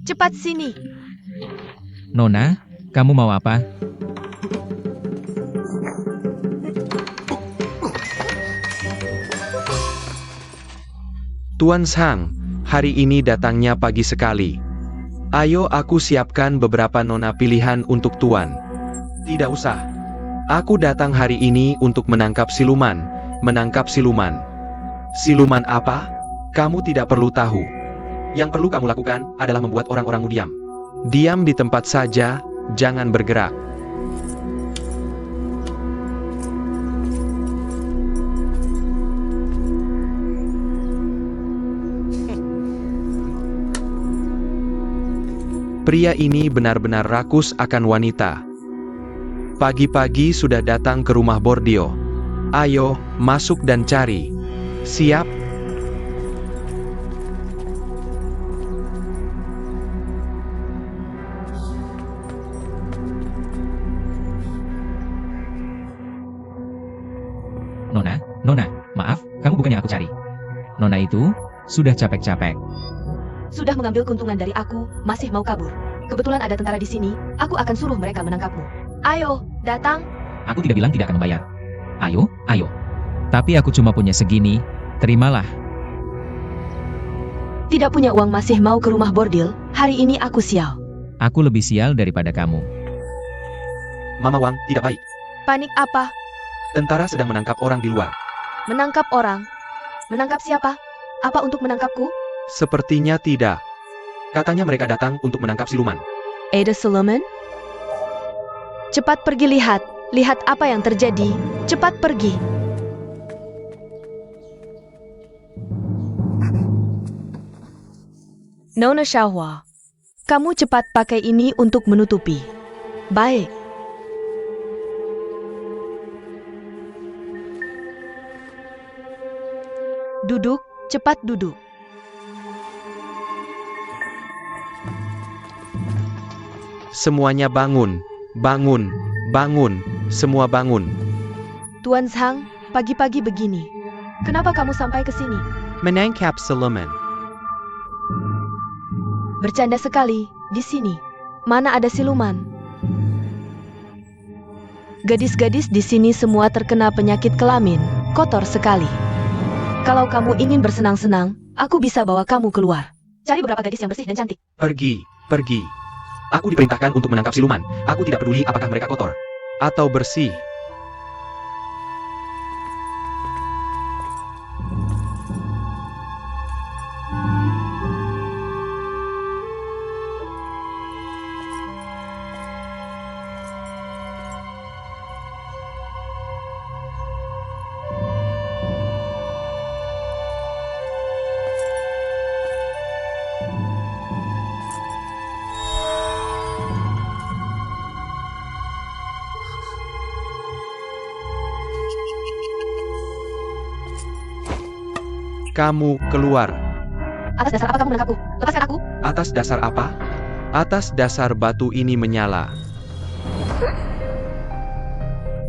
Cepat sini. Nona, kamu mau apa? Tuan Sang, hari ini datangnya pagi sekali. Ayo aku siapkan beberapa nona pilihan untuk Tuan. Tidak usah. Aku datang hari ini untuk menangkap siluman. Menangkap siluman. Siluman apa? Kamu tidak perlu tahu. Yang perlu kamu lakukan adalah membuat orang-orangmu diam. Diam di tempat saja, jangan bergerak. Pria ini benar-benar rakus akan wanita. Pagi-pagi sudah datang ke rumah Bordio. Ayo, masuk dan cari. Siap. Nona, maaf, kamu bukannya aku cari. Nona itu sudah capek-capek. Sudah mengambil keuntungan dari aku, masih mau kabur. Kebetulan ada tentara di sini, aku akan suruh mereka menangkapmu. Ayo, datang. Aku tidak bilang tidak akan membayar. Ayo. Tapi aku cuma punya segini, terimalah. Tidak punya uang masih mau ke rumah bordil, hari ini aku sial. Aku lebih sial daripada kamu. Mama Wang, tidak baik. Panik apa? Tentara sedang menangkap orang di luar. Menangkap orang? Menangkap siapa? Apa untuk menangkapku? Sepertinya tidak. Katanya mereka datang untuk menangkap siluman. Ada Solomon? Cepat pergi lihat apa yang terjadi. Cepat pergi. Nona Shahwa, kamu cepat pakai ini untuk menutupi. Baik. Duduk, cepat duduk. Semuanya bangun. Semua bangun. Tuan Zhang, pagi-pagi begini. Kenapa kamu sampai ke sini? Menangkap siluman. Bercanda sekali, di sini. Mana ada siluman? Gadis-gadis di sini semua terkena penyakit kelamin, kotor sekali. Kalau kamu ingin bersenang-senang, aku bisa bawa kamu keluar. Cari beberapa gadis yang bersih dan cantik. Pergi. Aku diperintahkan untuk menangkap siluman. Aku tidak peduli apakah mereka kotor atau bersih. Kamu keluar. Atas dasar apa kamu menangkapku? Lepaskan aku. Atas dasar apa? Atas dasar batu ini menyala.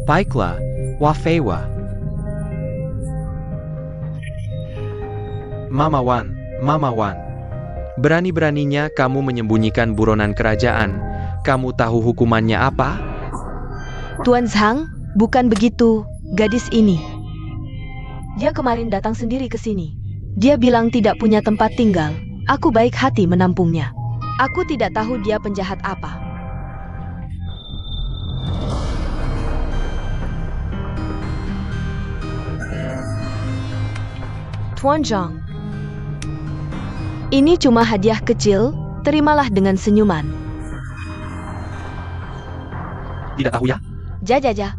Baiklah, Wafewa. Mama Wan. Berani-beraninya kamu menyembunyikan buronan kerajaan. Kamu tahu hukumannya apa? Tuan Zhang, bukan begitu, gadis ini. Dia kemarin datang sendiri ke sini. Dia bilang tidak punya tempat tinggal. Aku baik hati menampungnya. Aku tidak tahu dia penjahat apa. Tuan Zhang, ini cuma hadiah kecil, terimalah dengan senyuman. Tidak tahu ya? Jajaja.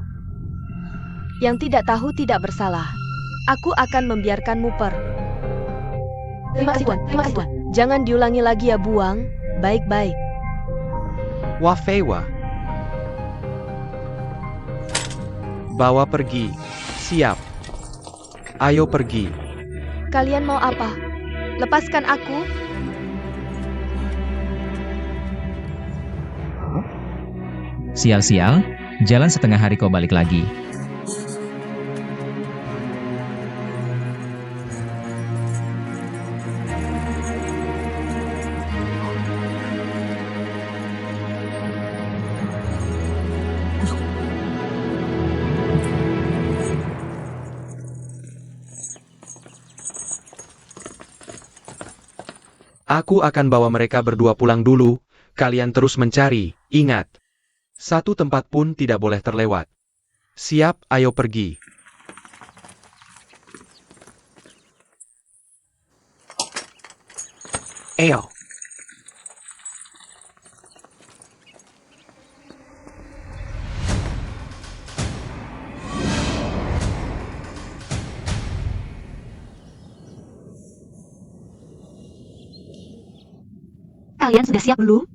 Yang tidak tahu tidak bersalah. Aku akan membiarkanmu Terima kasih Tuan. Jangan diulangi lagi ya, Buang. Baik-baik. Wafewa. Bawa pergi. Siap. Ayo pergi. Kalian mau apa? Lepaskan aku. Sial-sial, jalan setengah hari kau balik lagi. Aku akan bawa mereka berdua pulang dulu. Kalian terus mencari. Ingat. Satu tempat pun tidak boleh terlewat. Siap, ayo pergi. Ayo. Kalian sudah siap belum?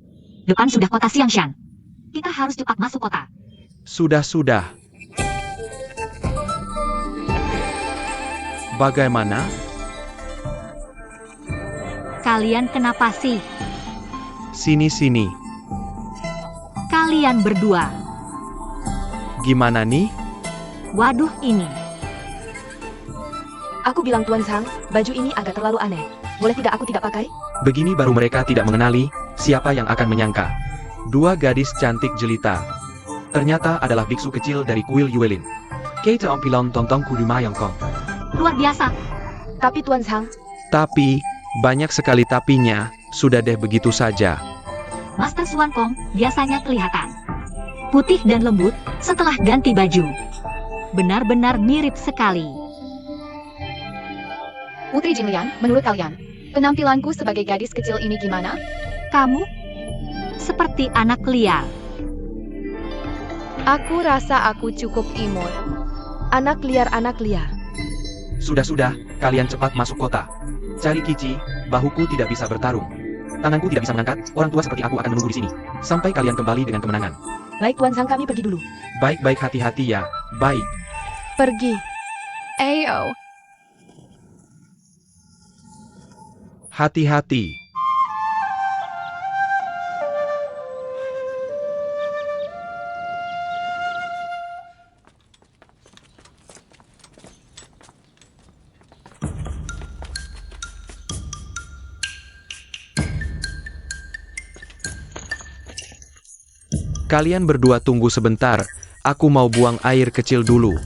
Depan sudah kota Xiangshan. Kita harus cepat masuk kota. Sudah. Bagaimana? Kalian kenapa sih? Sini-sini. Kalian berdua. Gimana nih? Waduh ini. Aku bilang Tuan Sang, baju ini agak terlalu aneh. Boleh tidak aku tidak pakai? Begini baru mereka tidak mengenali, siapa yang akan menyangka. Dua gadis cantik jelita. Ternyata adalah biksu kecil dari kuil Yuelin. Keita ompilon tontong kudu mayongkong. Luar biasa. Tapi Tuan Sang, Tapi, banyak sekali tapinya, sudah deh begitu saja. Master Swan Kong biasanya kelihatan putih dan lembut setelah ganti baju. Benar-benar mirip sekali. Putri Jinlian, menurut kalian, penampilanku sebagai gadis kecil ini gimana? Kamu seperti anak liar. Aku rasa aku cukup imut. anak liar. Sudah-sudah, kalian cepat masuk kota. Cari Kici, bahuku tidak bisa bertarung. Tanganku tidak bisa mengangkat, orang tua seperti aku akan menunggu di sini. Sampai kalian kembali dengan kemenangan. Baik Tuan Sang, kami pergi dulu. Baik-baik, hati-hati ya, baik. Pergi. Ayo. Hati-hati. Kalian berdua tunggu sebentar, aku mau buang air kecil dulu.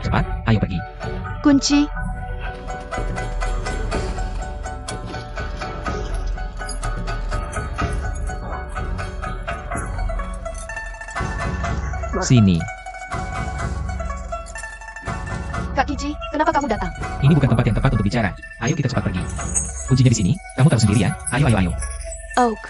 Cepat, ayo pergi. Kunci. Sini. Kak Kici, kenapa kamu datang? Ini bukan tempat yang tepat untuk bicara. Ayo kita cepat pergi. Kuncinya di sini. Kamu tahu sendiri ya. Ayo. Oak.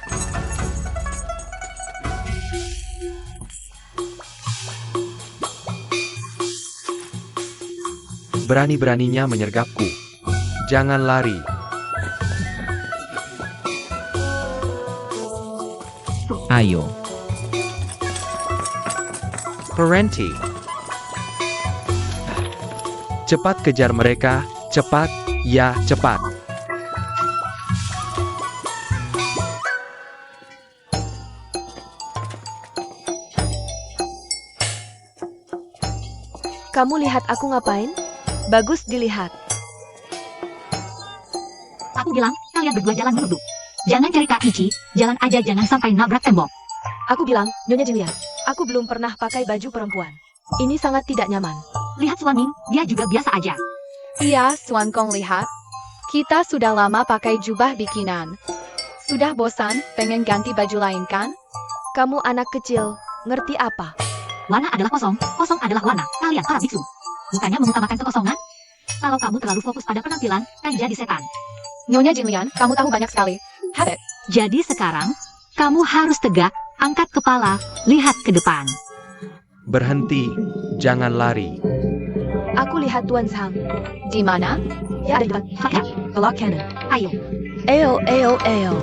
Berani-beraninya menyergapku. Jangan lari. Ayo. Parenti. Cepat kejar mereka, cepat, ya cepat. Kamu lihat aku ngapain? Bagus dilihat. Aku bilang, kalian berdua jalan duduk. Jangan cari Kak Kici, jalan aja jangan sampai nabrak tembok. Aku bilang, Nyonya Jinlian, aku belum pernah pakai baju perempuan. Ini sangat tidak nyaman. Lihat Swan Ming, dia juga biasa aja. Iya, Swan Kong lihat. Kita sudah lama pakai jubah bikinan. Sudah bosan, pengen ganti baju lain kan? Kamu anak kecil, ngerti apa? Warna adalah kosong, kosong adalah warna. Kalian para biksu. Bukannya mengutamakan kekosongan? Kalau kamu terlalu fokus pada penampilan, kan jadi setan. Nyonya Jinlian, kamu tahu banyak sekali. Habit. Jadi sekarang, kamu harus tegak, angkat kepala, lihat ke depan. Berhenti, jangan lari. Aku lihat Tuan Sang. Di mana? Ya ada di depan. Fakta, Glock Cannon. ayo. Eo.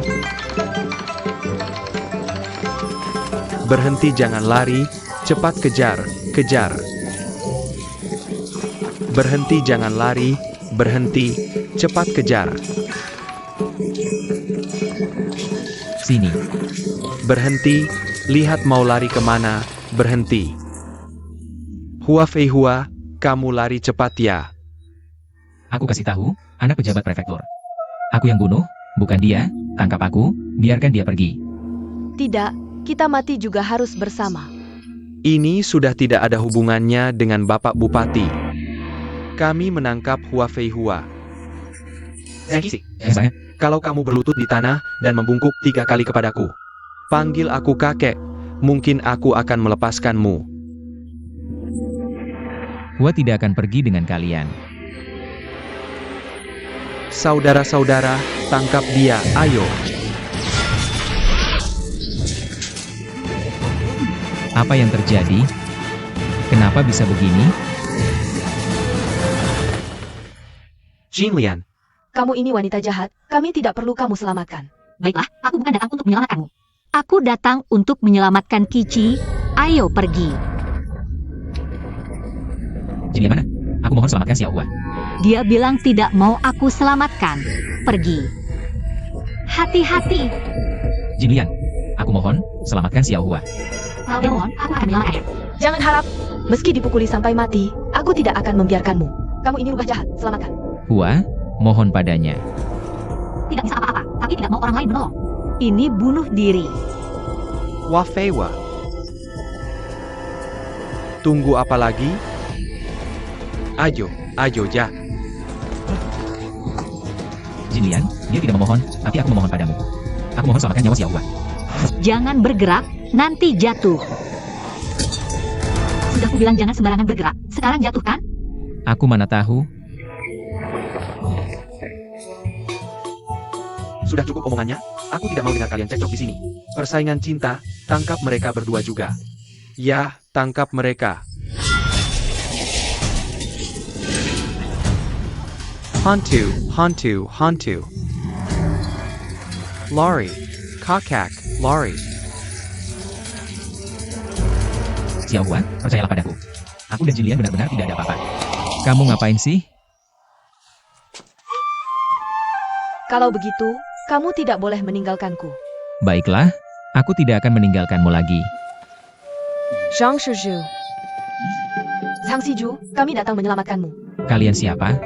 Berhenti, jangan lari. Cepat kejar, kejar. Berhenti, jangan lari. Berhenti, cepat kejar. Sini. Berhenti, lihat mau lari kemana. Berhenti. Hua Fei Hua, kamu lari cepat ya. Aku kasih tahu, anak pejabat prefektur. Aku yang bunuh, bukan dia. Tangkap aku, biarkan dia pergi. Tidak, kita mati juga harus bersama. Ini sudah tidak ada hubungannya dengan Bapak Bupati. Kami menangkap Hua Fei Hua. Saya, Kalau kamu berlutut di tanah dan membungkuk 3 kali kepadaku, panggil aku kakek, mungkin aku akan melepaskanmu. Hua tidak akan pergi dengan kalian. Saudara-saudara, tangkap dia, ayo. Apa yang terjadi? Kenapa bisa begini? Jin Lian, Kamu ini wanita jahat, kami tidak perlu kamu selamatkan. Baiklah, aku bukan datang untuk menyelamatkanmu. Aku datang untuk menyelamatkan Kici. Ayo pergi. Jin Lian mana? Aku mohon selamatkan Xiao Hua. Dia bilang tidak mau aku selamatkan. Pergi. Hati-hati. Jin Lian, aku mohon selamatkan Xiao Hua. Kalau dia mohon, aku akan menyelamatkannya. Jangan harap. Meski dipukuli sampai mati, aku tidak akan membiarkanmu. Kamu ini rubah jahat, selamatkan. Hua, mohon padanya. Tidak bisa apa-apa, tapi tidak mau orang lain menolong. Ini bunuh diri. Wafeiwa. Tunggu apa lagi? Ayo, ayo ja. Jin Lian, dia tidak memohon, tapi aku memohon padamu. Aku mohon selamatkan nyawa Xiao Hua. Jangan bergerak, nanti jatuh. Sudah kubilang jangan sembarangan bergerak. Sekarang jatuh kan? Aku mana tahu. Sudah cukup omongannya? Aku tidak mau dengar kalian cekcok di sini. Persaingan cinta, tangkap mereka berdua juga. Ya, tangkap mereka. Hantu, hantu, hantu. Lari, kakak, lari. Xiao Hua, percayalah padaku. Aku dan Jin Lian benar-benar tidak ada apa-apa. Kamu ngapain sih? Kalau begitu, kamu tidak boleh meninggalkanku. Baiklah, aku tidak akan meninggalkanmu lagi. Zhang Shizhu. Sang Siju, kami datang menyelamatkanmu. Kalian siapa?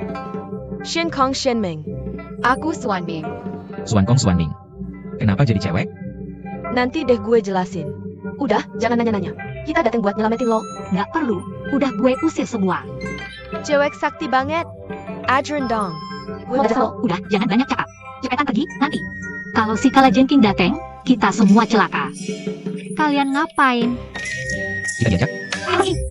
Shen Kong Shenming. Aku Swanbing. Suan Kong Suan Ming. Kenapa jadi cewek? Nanti deh gue jelasin. Udah, jangan nanya-nanya. Kita datang buat nyelamatin lo. Nggak perlu, udah gue usir semua. Cewek sakti banget. Adrian Dong. Gue Udah, mau udah, jangan banyak cakap. Cepetan pergi, nanti. Kalau si Kalajengking dateng, kita semua celaka. Kalian ngapain? Kita diajak? Pergi.